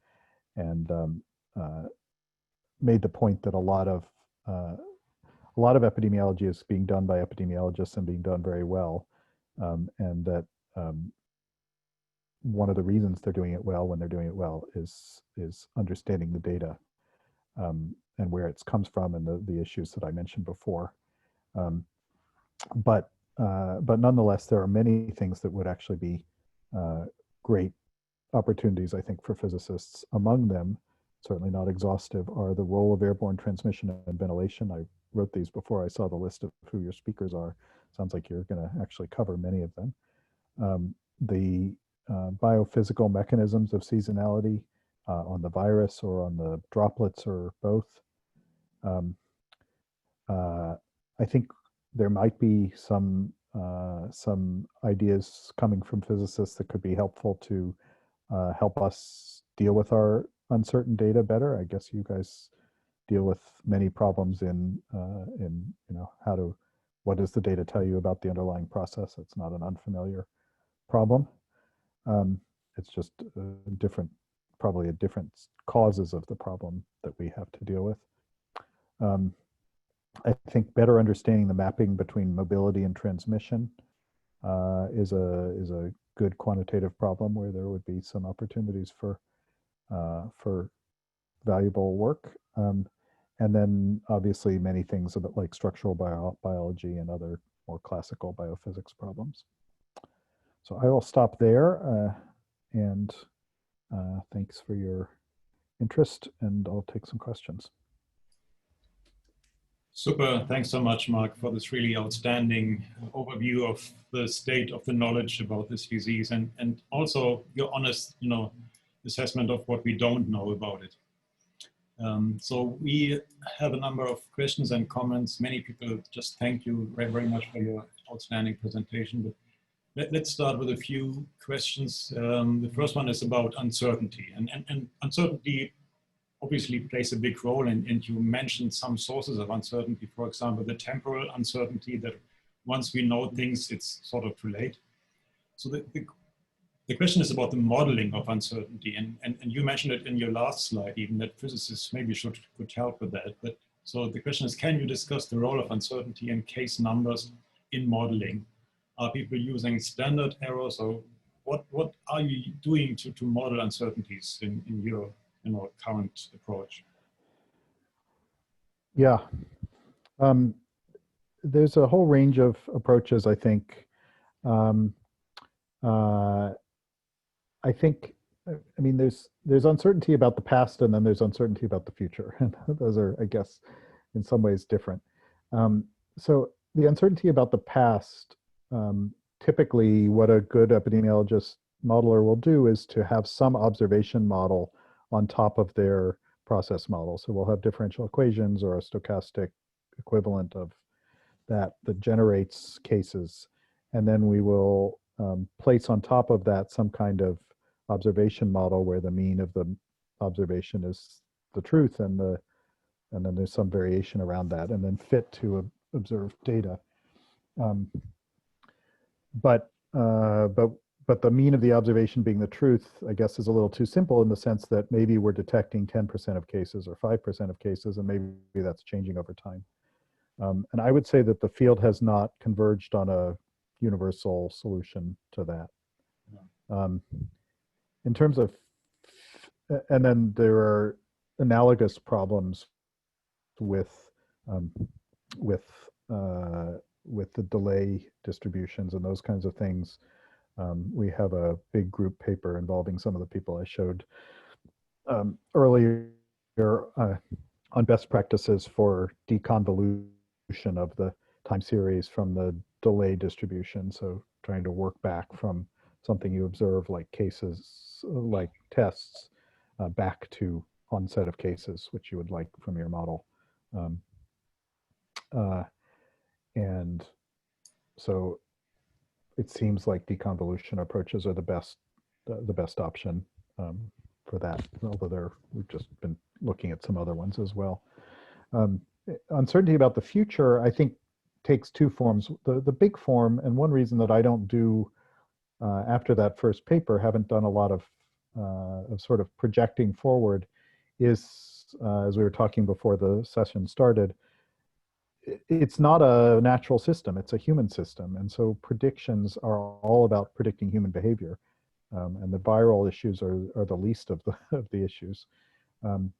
made the point that a lot of epidemiology is being done by epidemiologists and being done very well, and that one of the reasons they're doing it well when they're doing it well is understanding the data and where it comes from and the issues that I mentioned before. But nonetheless, there are many things that would actually be great opportunities, I think, for physicists. Among them, certainly not exhaustive, are the role of airborne transmission and ventilation. I wrote these before I saw the list of who your speakers are. Sounds like you're going to actually cover many of them. The biophysical mechanisms of seasonality on the virus or on the droplets or both. I think there might be some ideas coming from physicists that could be helpful to help us deal with our uncertain data better. I guess you guys deal with many problems in what does the data tell you about the underlying process? It's not an unfamiliar problem. It's just probably a different causes of the problem that we have to deal with. I think better understanding the mapping between mobility and transmission is a good quantitative problem where there would be some opportunities for valuable work. And then obviously many things about like structural biology and other more classical biophysics problems. So I will stop there and thanks for your interest, and I'll take some questions. Super, thanks so much, Marc, for this really outstanding overview of the state of the knowledge about this disease, and also your honest, assessment of what we don't know about it. So we have a number of questions and comments. Many people just thank you very much for your outstanding presentation. But let's start with a few questions. The first one is about uncertainty, and uncertainty obviously plays a big role, and you mentioned some sources of uncertainty. For example, the temporal uncertainty, that once we know things, it's sort of too late. So the question is about the modeling of uncertainty, and you mentioned it in your last slide, even that physicists maybe could help with that. But so the question is, can you discuss the role of uncertainty and case numbers in modeling? Are people using standard errors, or what are you doing to model uncertainties in your current approach? Yeah, there's a whole range of approaches, I think. I mean, there's uncertainty about the past, and then there's uncertainty about the future, and those are, I guess, in some ways different. So the uncertainty about the past, typically what a good epidemiologist modeler will do is to have some observation model on top of their process model. So we'll have differential equations or a stochastic equivalent of that generates cases. And then we will place on top of that some kind of observation model where the mean of the observation is the truth, and then there's some variation around that, and then fit to observed data. But the mean of the observation being the truth, I guess, is a little too simple in the sense that maybe we're detecting 10% of cases or 5% of cases, and maybe that's changing over time. And I would say that the field has not converged on a universal solution to that. In terms of, and then there are analogous problems with the delay distributions and those kinds of things. We have a big group paper involving some of the people I showed earlier on best practices for deconvolution of the time series from the delay distribution. So trying to work back from something you observe like cases, like tests, back to onset of cases, which you would like from your model. And so it seems like deconvolution approaches are the best option for that, although we've just been looking at some other ones as well. Uncertainty about the future, I think, takes two forms. The big form, and one reason that I don't do, after that first paper, haven't done a lot of sort of projecting forward, is, as we were talking before the session started, it's not a natural system, it's a human system. And so predictions are all about predicting human behavior. And the viral issues are the least of the issues. And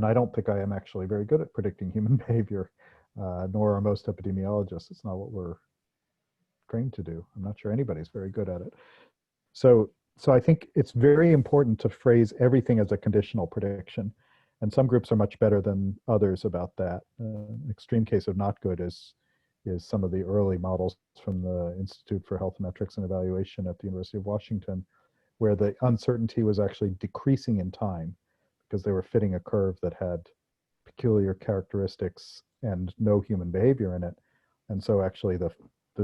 I don't think I am actually very good at predicting human behavior, nor are most epidemiologists. It's not what we're trained to do. I'm not sure anybody's very good at it. So I think it's very important to phrase everything as a conditional prediction. And some groups are much better than others about that. An extreme case of not good is some of the early models from the Institute for Health Metrics and Evaluation at the University of Washington, where the uncertainty was actually decreasing in time because they were fitting a curve that had peculiar characteristics and no human behavior in it. And so actually the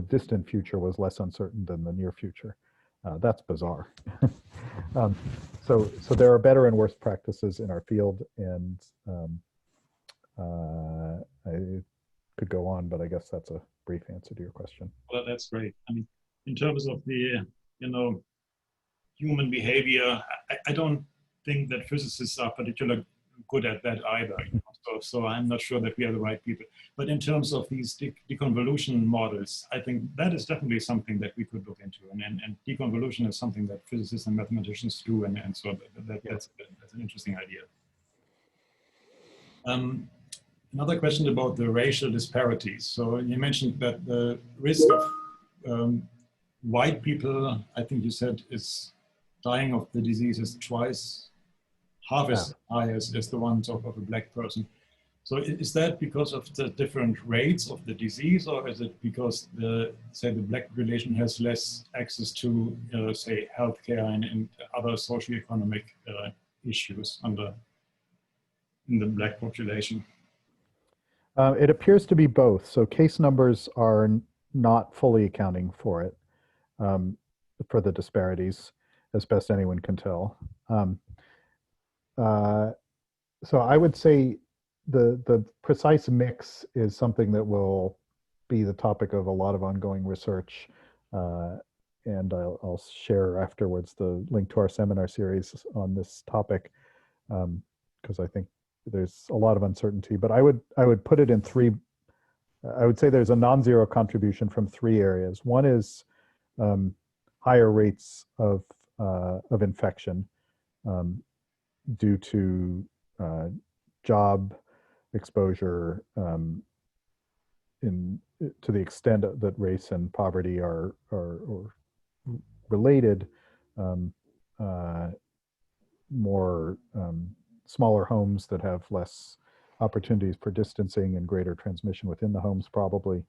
distant future was less uncertain than the near future. That's bizarre. so there are better and worse practices in our field, and I could go on, but I guess that's a brief answer to your question. Well, that's great. I mean, in terms of the, human behavior, I don't think that physicists are particularly good at that either. So I'm not sure that we are the right people. But in terms of these deconvolution models, I think that is definitely something that we could look into. And deconvolution is something that physicists and mathematicians do, and so that's an interesting idea. Another question about the racial disparities. So you mentioned that the risk of white people, I think you said, is dying of the disease is twice, half as high as the ones of a black person. So is that because of the different rates of the disease, or is it because the black population has less access to, say, healthcare and other socioeconomic issues in the black population? It appears to be both. So case numbers are not fully accounting for it, for the disparities, as best anyone can tell. So I would say the precise mix is something that will be the topic of a lot of ongoing research. And I'll share afterwards the link to our seminar series on this topic, because I think there's a lot of uncertainty. But I would put it in three. I would say there's a non-zero contribution from three areas. One is higher rates of infection due to job exposure, to the extent that race and poverty are related. More smaller homes that have less opportunities for distancing and greater transmission within the homes, probably.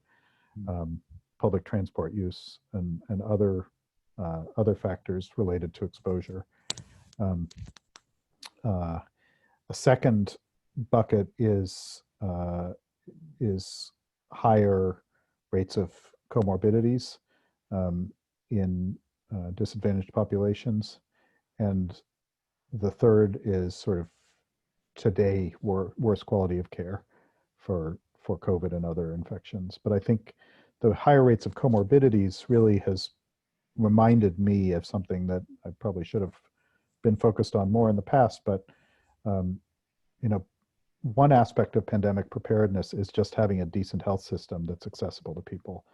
Public transport use and other factors related to exposure. A second bucket is higher rates of comorbidities in disadvantaged populations, and the third is sort of today worse quality of care for COVID and other infections. But I think the higher rates of comorbidities really has reminded me of something that I probably should have been focused on more in the past. But one aspect of pandemic preparedness is just having a decent health system that's accessible to people,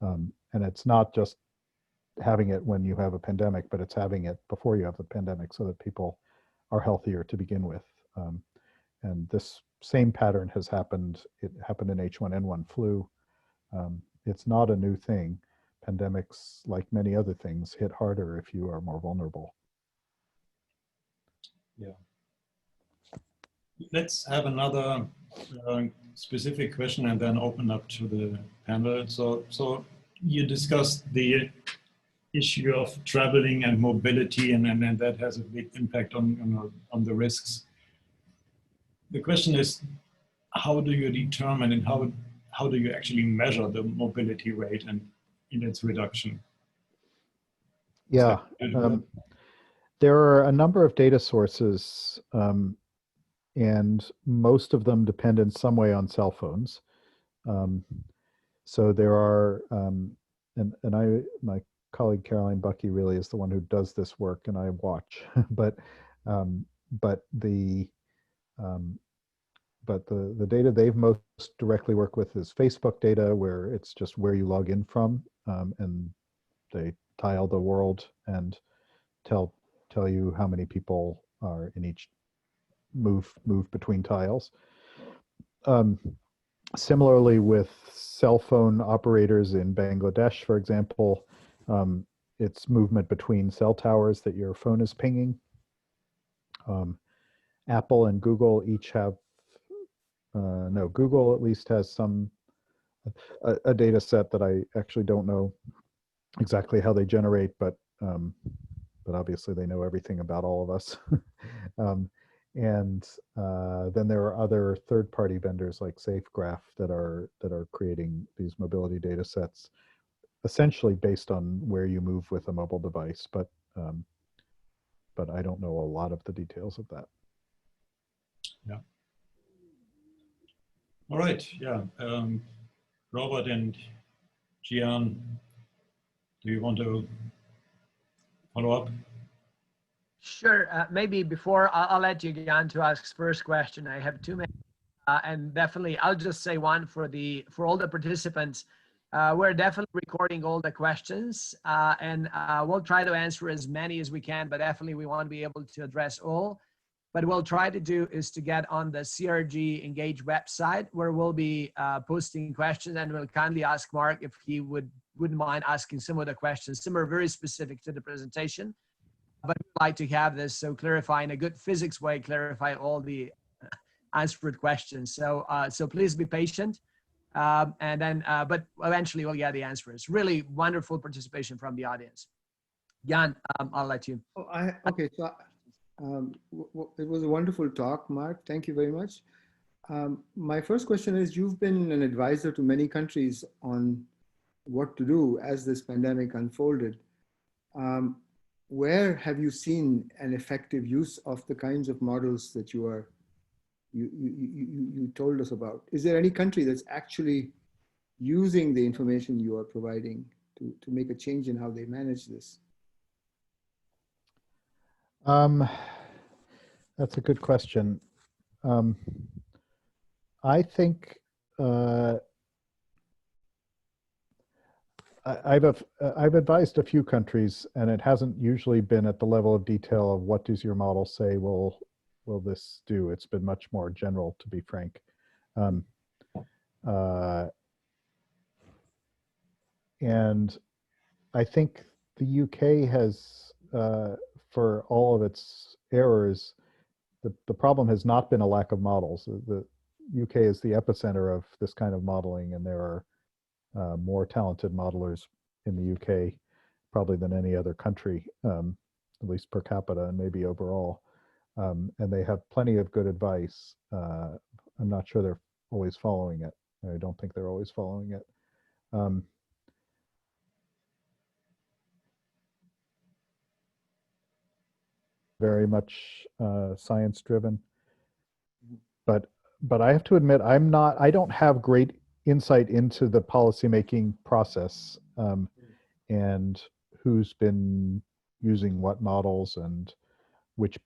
and it's not just having it when you have a pandemic, but it's having it before you have the pandemic, so that people are healthier to begin with. And this same pattern has happened. It happened in H1N1 flu. It's not a new thing. Pandemics, like many other things, hit harder if you are more vulnerable. Yeah. Let's have another specific question and then open up to the panel. So you discussed the issue of traveling and mobility, and that has a big impact on the risks. The question is, how do you determine and how do you actually measure the mobility rate and in its reduction? Yeah, there are a number of data sources, and most of them depend in some way on cell phones. So there are, my colleague Caroline Buckey really is the one who does this work, and I watch. but the data they've most directly worked with is Facebook data, where it's just where you log in from, and they tile the world and tell you how many people are in each move between tiles. Similarly, with cell phone operators in Bangladesh, for example, it's movement between cell towers that your phone is pinging. Apple and Google each have, Google at least has a data set that I actually don't know exactly how they generate, but obviously they know everything about all of us. And then there are other third-party vendors like SafeGraph that are creating these mobility data sets, essentially based on where you move with a mobile device. But but I don't know a lot of the details of that. Yeah. All right. Yeah. Robert and Gian, do you want to follow up? Sure. Maybe before I'll let you get on to ask first question. I have too many, and definitely I'll just say one for all the participants. We're definitely recording all the questions, and we'll try to answer as many as we can. But definitely we want to be able to address all. But what we'll try to do is to get on the CRRG Engage website, where we'll be posting questions, and we'll kindly ask Marc if he wouldn't mind asking some of the questions. Some are very specific to the presentation, but we'd like to have this so clarify in a good physics way, clarify all the answered questions. So so please be patient, and then but eventually we'll get the answers. Really wonderful participation from the audience. Jan, I'll let you. Oh, okay. So it was a wonderful talk, Marc. Thank you very much. My first question is, you've been an advisor to many countries on what to do as this pandemic unfolded. Where have you seen an effective use of the kinds of models that you told us about? Is there any country that's actually using the information you are providing to make a change in how they manage this? That's a good question. I think I've advised a few countries, and it hasn't usually been at the level of detail of what does your model say will this do. It's been much more general, to be frank. And I think the UK has, for all of its errors, the problem has not been a lack of models. The UK is the epicenter of this kind of modeling, and there are more talented modelers in the UK probably than any other country, at least per capita and maybe overall. And they have plenty of good advice. I'm not sure they're always following it. I don't think they're always following it. Very much science driven, but I have to admit I don't have great insight into the policymaking process, and who's been using what models and which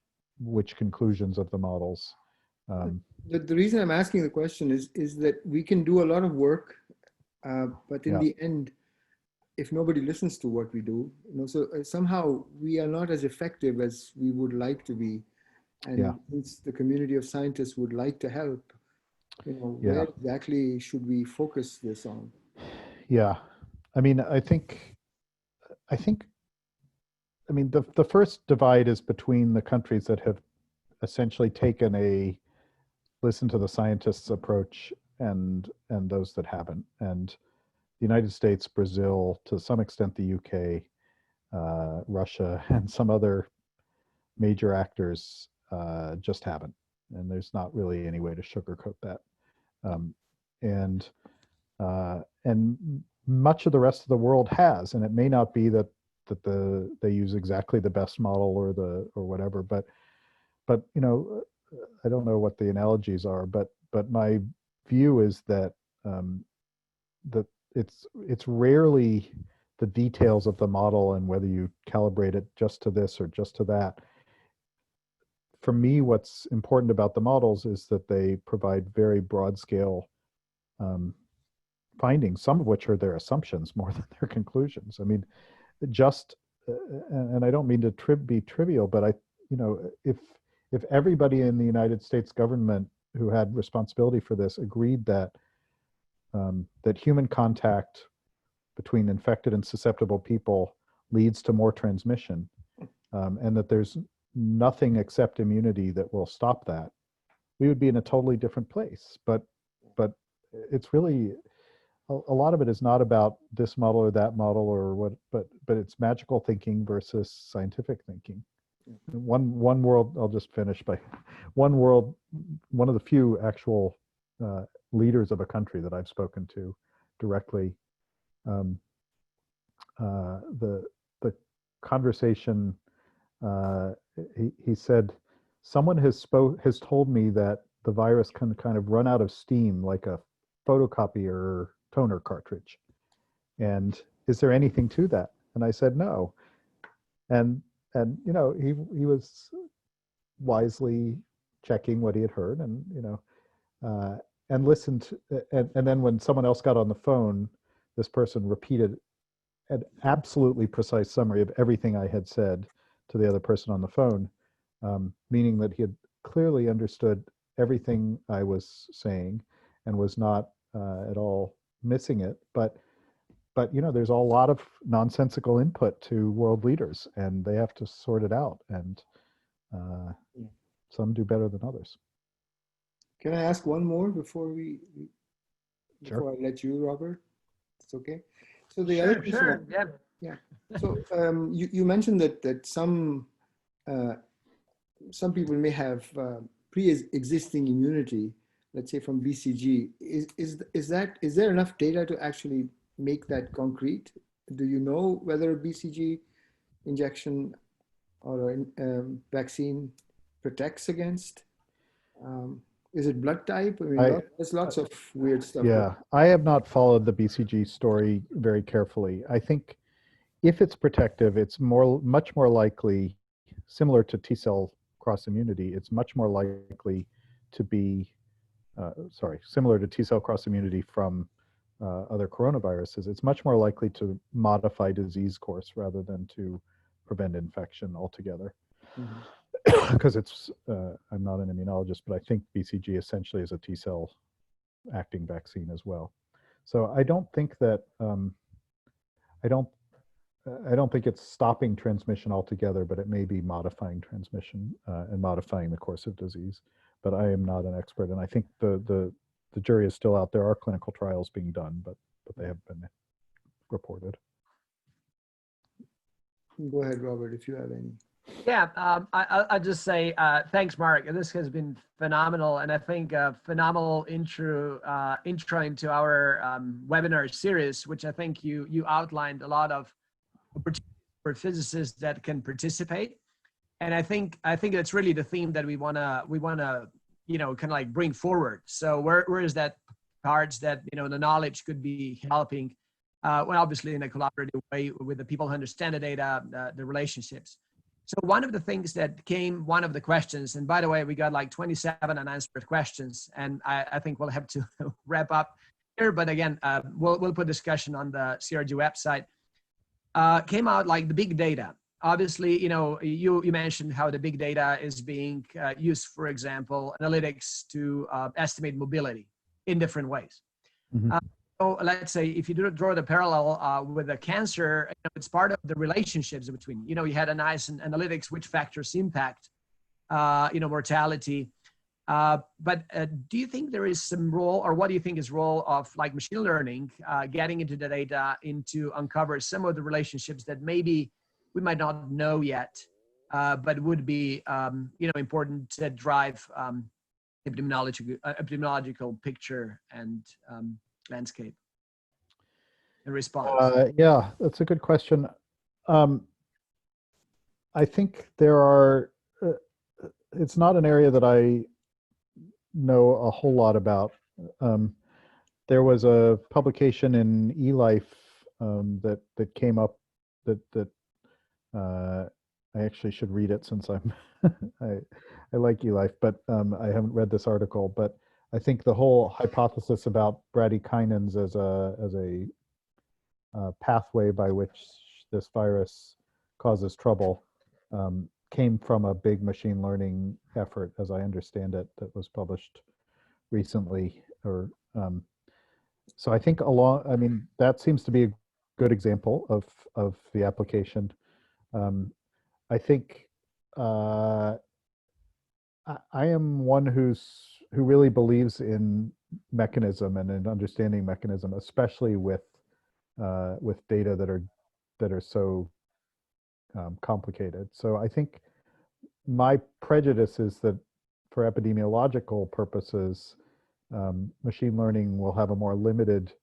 conclusions of the models. The reason I'm asking the question is that we can do a lot of work, but in the end, if nobody listens to what we do, so somehow we are not as effective as we would like to be. And since the community of scientists would like to help, where exactly should we focus this on? Yeah, I mean, I mean, the first divide is between the countries that have essentially taken a listen to the scientists approach and those that haven't. And the United States, Brazil, to some extent the UK, Russia, and some other major actors just haven't. And there's not really any way to sugarcoat that. And much of the rest of the world has, and it may not be that they use exactly the best model or whatever, but I don't know what the analogies are, but my view is that it's rarely the details of the model and whether you calibrate it just to this or just to that. For me, what's important about the models is that they provide very broad scale findings, some of which are their assumptions more than their conclusions. I mean, and I don't mean to be trivial, but if everybody in the United States government who had responsibility for this agreed that human contact between infected and susceptible people leads to more transmission, and that there's nothing except immunity that will stop that, we would be in a totally different place. But it's really, a lot of it is not about this model or that model or what, but it's magical thinking versus scientific thinking. One world, I'll just finish by one of the few actual leaders of a country that I've spoken to directly, the conversation he said, someone has told me that the virus can kind of run out of steam like a photocopier toner cartridge. And is there anything to that? And I said, no. And you know, he was wisely checking what he had heard, and you know, and listened. And then when someone else got on the phone, this person repeated an absolutely precise summary of everything I had said to the other person on the phone, meaning that he had clearly understood everything I was saying and was not at all missing it. But you know, there's a lot of nonsensical input to world leaders, and they have to sort it out. And some do better than others. Can I ask one more before Sure. I let you, Robert? It's okay. So the Sure, other question, sure, yeah. yeah. So you mentioned that some people may have pre-existing immunity, let's say from BCG. Is there enough data to actually make that concrete? Do you know whether a BCG injection or a vaccine protects against? Is it blood type? I mean, there's lots of weird stuff. Yeah, I have not followed the BCG story very carefully. I think if it's protective, it's much more likely, similar to T cell cross immunity, it's much more likely to be, similar to T cell cross immunity from other coronaviruses. It's much more likely to modify disease course rather than to prevent infection altogether. Mm-hmm. Because it's, I'm not an immunologist, but I think BCG essentially is a T cell acting vaccine as well. So I don't think that, I don't think it's stopping transmission altogether, but it may be modifying transmission and modifying the course of disease. But I am not an expert, and I think the jury is still out. There are clinical trials being done, but they have been reported. Go ahead, Robert, if you have any. Yeah, I'll just say thanks, Marc. This has been phenomenal, and I think a phenomenal intro into our webinar series, which I think you outlined a lot of opportunities for physicists that can participate, and I think that's really the theme that we wanna you know, kind of like bring forward. So where is that parts that, you know, the knowledge could be helping, well, obviously in a collaborative way with the people who understand the data, the relationships. So one of the things that came, one of the questions, and by the way, we got like 27 unanswered questions, and I think we'll have to wrap up here. But again, we'll put discussion on the CRRG website. Came out like the big data. Obviously, you know, you mentioned how the big data is being used, for example, analytics to estimate mobility in different ways. Mm-hmm. So let's say if you draw the parallel with the cancer, you know, it's part of the relationships between, you know, you had a nice analytics, which factors impact, you know, mortality. But do you think there is some role, or what do you think is role of like machine learning, getting into the data to uncover some of the relationships that maybe we might not know yet, but would be, you know, important to drive epidemiological picture and landscape and response? Yeah, that's a good question. I think there are, it's not an area that I know a whole lot about. There was a publication in eLife that came up that I actually should read it since I'm I like eLife, but I haven't read this article. But I think the whole hypothesis about bradykinins as a pathway by which this virus causes trouble came from a big machine learning effort, as I understand it, that was published recently. Or so I think I mean, that seems to be a good example of the application. I think I am one who really believes in mechanism and in understanding mechanism, especially with data that are so complicated. So I think my prejudice is that for epidemiological purposes, machine learning will have a more limited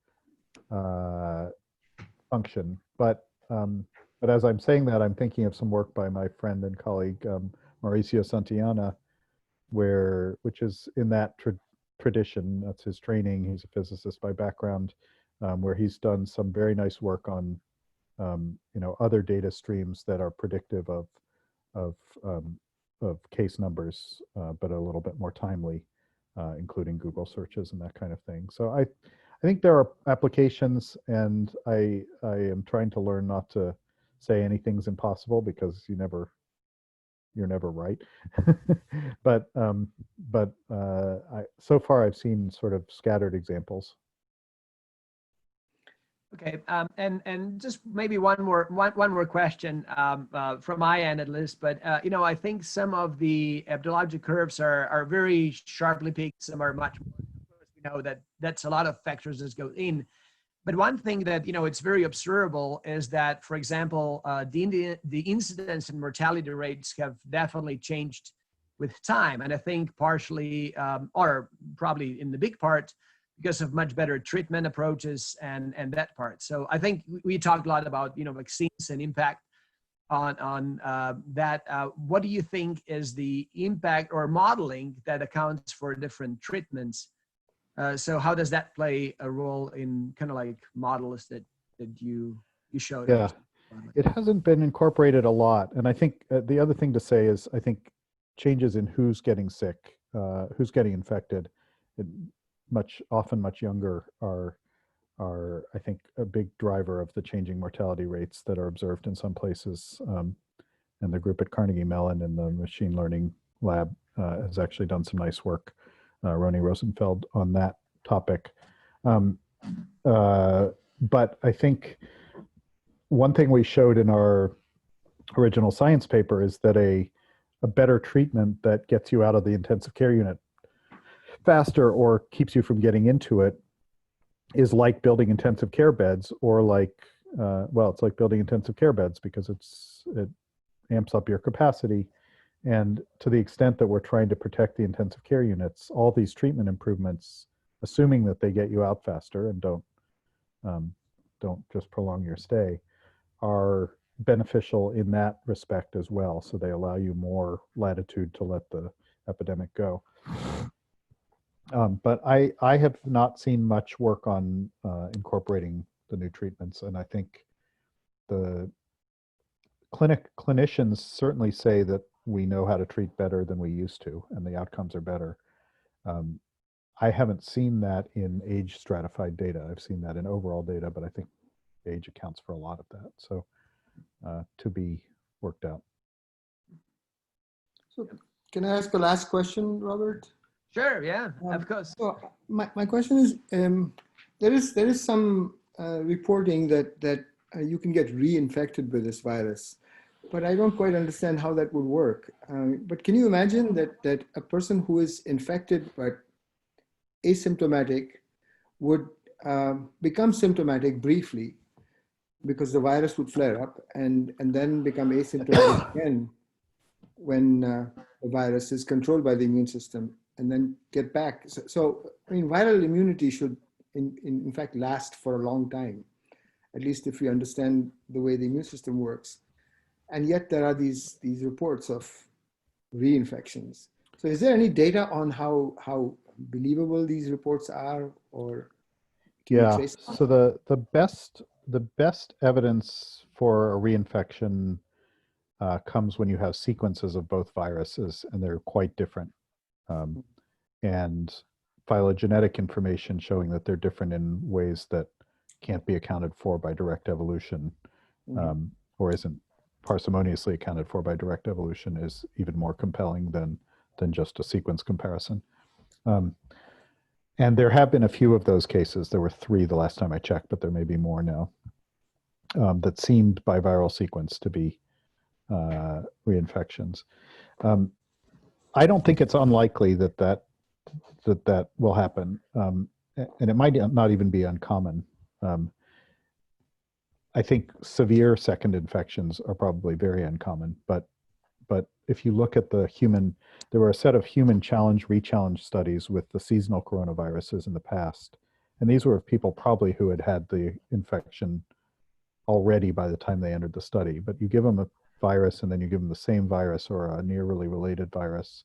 function. But But as I'm saying that, I'm thinking of some work by my friend and colleague, Mauricio Santillana, which is in that tradition. That's his training. He's a physicist by background, where he's done some very nice work on, other data streams that are predictive of case numbers, but a little bit more timely, including Google searches and that kind of thing. So I think there are applications, and I am trying to learn not to say anything's impossible, because you're never right. but so far I've seen sort of scattered examples. Okay, and just maybe one more question from my end at least. But I think some of the epidemiologic curves are very sharply peaked. Some are much more. Of course, we know that's a lot of factors that go in. But one thing that it's very observable is that, for example, the incidence and mortality rates have definitely changed with time, and I think partially, or probably in the big part, because of much better treatment approaches and that part. So I think we talked a lot about vaccines and impact on that. What do you think is the impact or modeling that accounts for different treatments? So how does that play a role in kind of like models that you showed? Yeah, it hasn't been incorporated a lot. And I think the other thing to say is, I think changes in who's getting sick, who's getting infected, often much younger, are I think a big driver of the changing mortality rates that are observed in some places. And the group at Carnegie Mellon in the machine learning lab has actually done some nice work, Roni Rosenfeld, on that topic. But I think one thing we showed in our original science paper is that a better treatment that gets you out of the intensive care unit faster or keeps you from getting into it is like building intensive care beds, or it's like building intensive care beds, because it amps up your capacity. And to the extent that we're trying to protect the intensive care units, all these treatment improvements, assuming that they get you out faster and don't just prolong your stay, are beneficial in that respect as well. So they allow you more latitude to let the epidemic go. But I have not seen much work on incorporating the new treatments, and I think the clinicians certainly say that we know how to treat better than we used to, and the outcomes are better. I haven't seen that in age stratified data. I've seen that in overall data, but I think age accounts for a lot of that. So to be worked out. So can I ask a last question, Robert? Sure, yeah, of course. So my question is, there is some reporting that you can get reinfected with this virus, but I don't quite understand how that would work. But can you imagine that a person who is infected but asymptomatic would become symptomatic briefly, because the virus would flare up, and then become asymptomatic again when the virus is controlled by the immune system, and then get back. So I mean, viral immunity should in fact last for a long time, at least if we understand the way the immune system works. And yet there are these reports of reinfections. So is there any data on how believable these reports are, or yeah? So the best evidence for a reinfection comes when you have sequences of both viruses, and they're quite different, and phylogenetic information showing that they're different in ways that can't be accounted for by direct evolution, or isn't parsimoniously accounted for by direct evolution, is even more compelling than just a sequence comparison. And there have been a few of those cases. There were 3 the last time I checked, but there may be more now, that seemed by viral sequence to be reinfections. I don't think it's unlikely that will happen, and it might not even be uncommon. I think severe second infections are probably very uncommon, but if you look at there were a set of human re-challenge studies with the seasonal coronaviruses in the past, and these were of people probably who had had the infection already by the time they entered the study. But you give them a virus and then you give them the same virus or a nearly related virus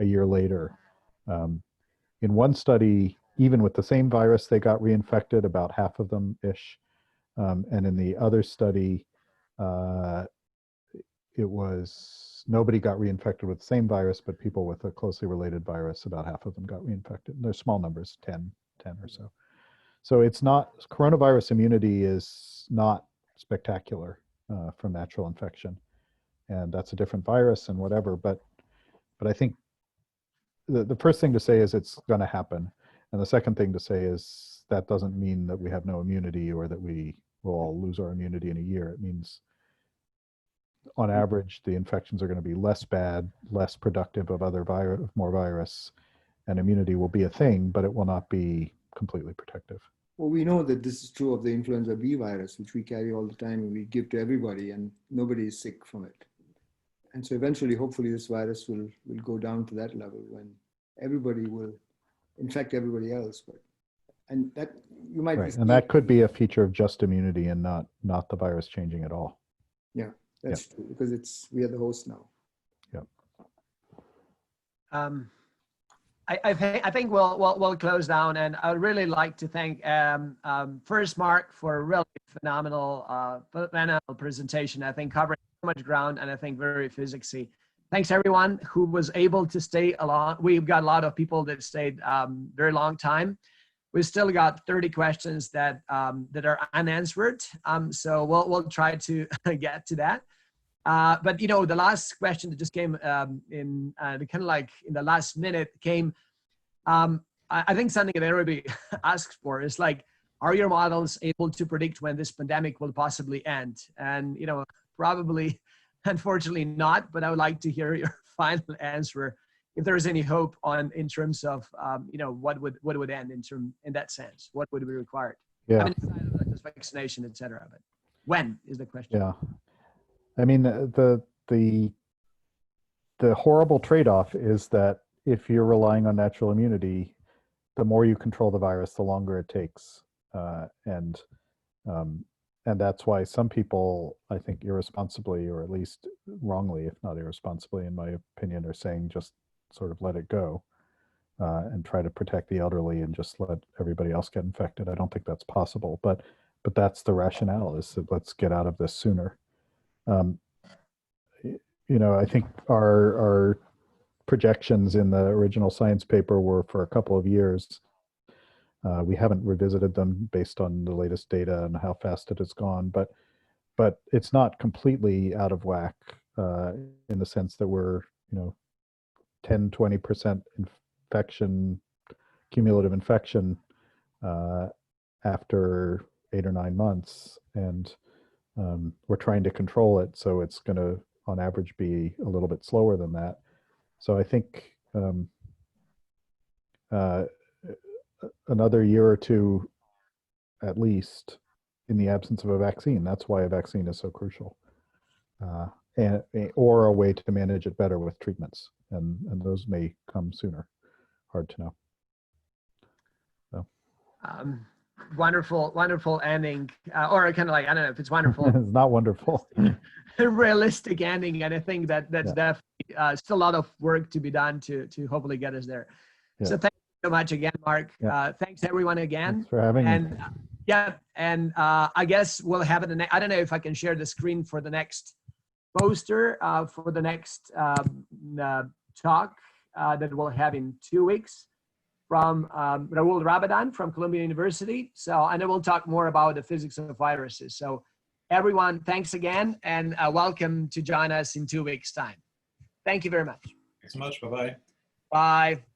a year later. In one study, even with the same virus, they got reinfected, about half of them ish. And in the other study, it was nobody got reinfected with the same virus, but people with a closely related virus, about half of them got reinfected. They're small numbers, 10 or so. So it's not, coronavirus immunity is not spectacular from natural infection. And that's a different virus and whatever. But I think the first thing to say is it's going to happen. And the second thing to say is that doesn't mean that we have no immunity or that we will all lose our immunity in a year. It means on average, the infections are going to be less bad, less productive of more virus, and immunity will be a thing, but it will not be completely protective. Well, we know that this is true of the influenza B virus, which we carry all the time and we give to everybody, and nobody is sick from it. And so eventually, hopefully, this virus will go down to that level when everybody will infect everybody else. And that you might right. And that could be a feature of just immunity and not the virus changing at all. Yeah, that's true, because we are the host now. Yeah. I think we'll close down, and I'd really like to thank first Marc for a really phenomenal presentation. I think covering so much ground, and I think very physicsy. Thanks everyone who was able to stay along. We've got a lot of people that stayed very long time. We've still got 30 questions that are unanswered. So we'll try to get to that. But you know, the last question that just came in kind of like in the last minute came. I think something that everybody asks for is like, are your models able to predict when this pandemic will possibly end? And you know, probably, unfortunately not. But I would like to hear your final answer, if there is any hope in terms of you know, what would end in that sense, what would be required? Yeah. I mean, just vaccination, etc. But when is the question? Yeah. I mean, the horrible trade-off is that if you're relying on natural immunity, the more you control the virus, the longer it takes. And that's why some people, I think irresponsibly, or at least wrongly, if not irresponsibly, in my opinion, are saying just sort of let it go and try to protect the elderly and just let everybody else get infected. I don't think that's possible, but that's the rationale, is that let's get out of this sooner. You know, I think our projections in the original science paper were for a couple of years. We haven't revisited them based on the latest data and how fast it has gone, but it's not completely out of whack in the sense that we're, you know, 10-20% infection, cumulative infection after 8 or 9 months, and we're trying to control it, so it's going to on average be a little bit slower than that. So I think another year or two at least, in the absence of a vaccine. That's why a vaccine is so crucial, or a way to manage it better with treatments, and those may come sooner. Hard to know. So. Wonderful ending, or kind of like, I don't know if it's wonderful. It's not wonderful. A realistic ending, and I think that's definitely still a lot of work to be done to hopefully get us there. Yeah. So thank you so much again, Marc. Yeah. Thanks everyone again. Thanks for having me. Yeah, and I guess we'll have it. I don't know if I can share the screen for the next poster for the next talk that we'll have in 2 weeks. From Rahul Rabadan from Columbia University. So, and then we'll talk more about the physics of viruses. So everyone, thanks again, and welcome to join us in 2 weeks' time. Thank you very much. Thanks so much. Bye-bye. Bye.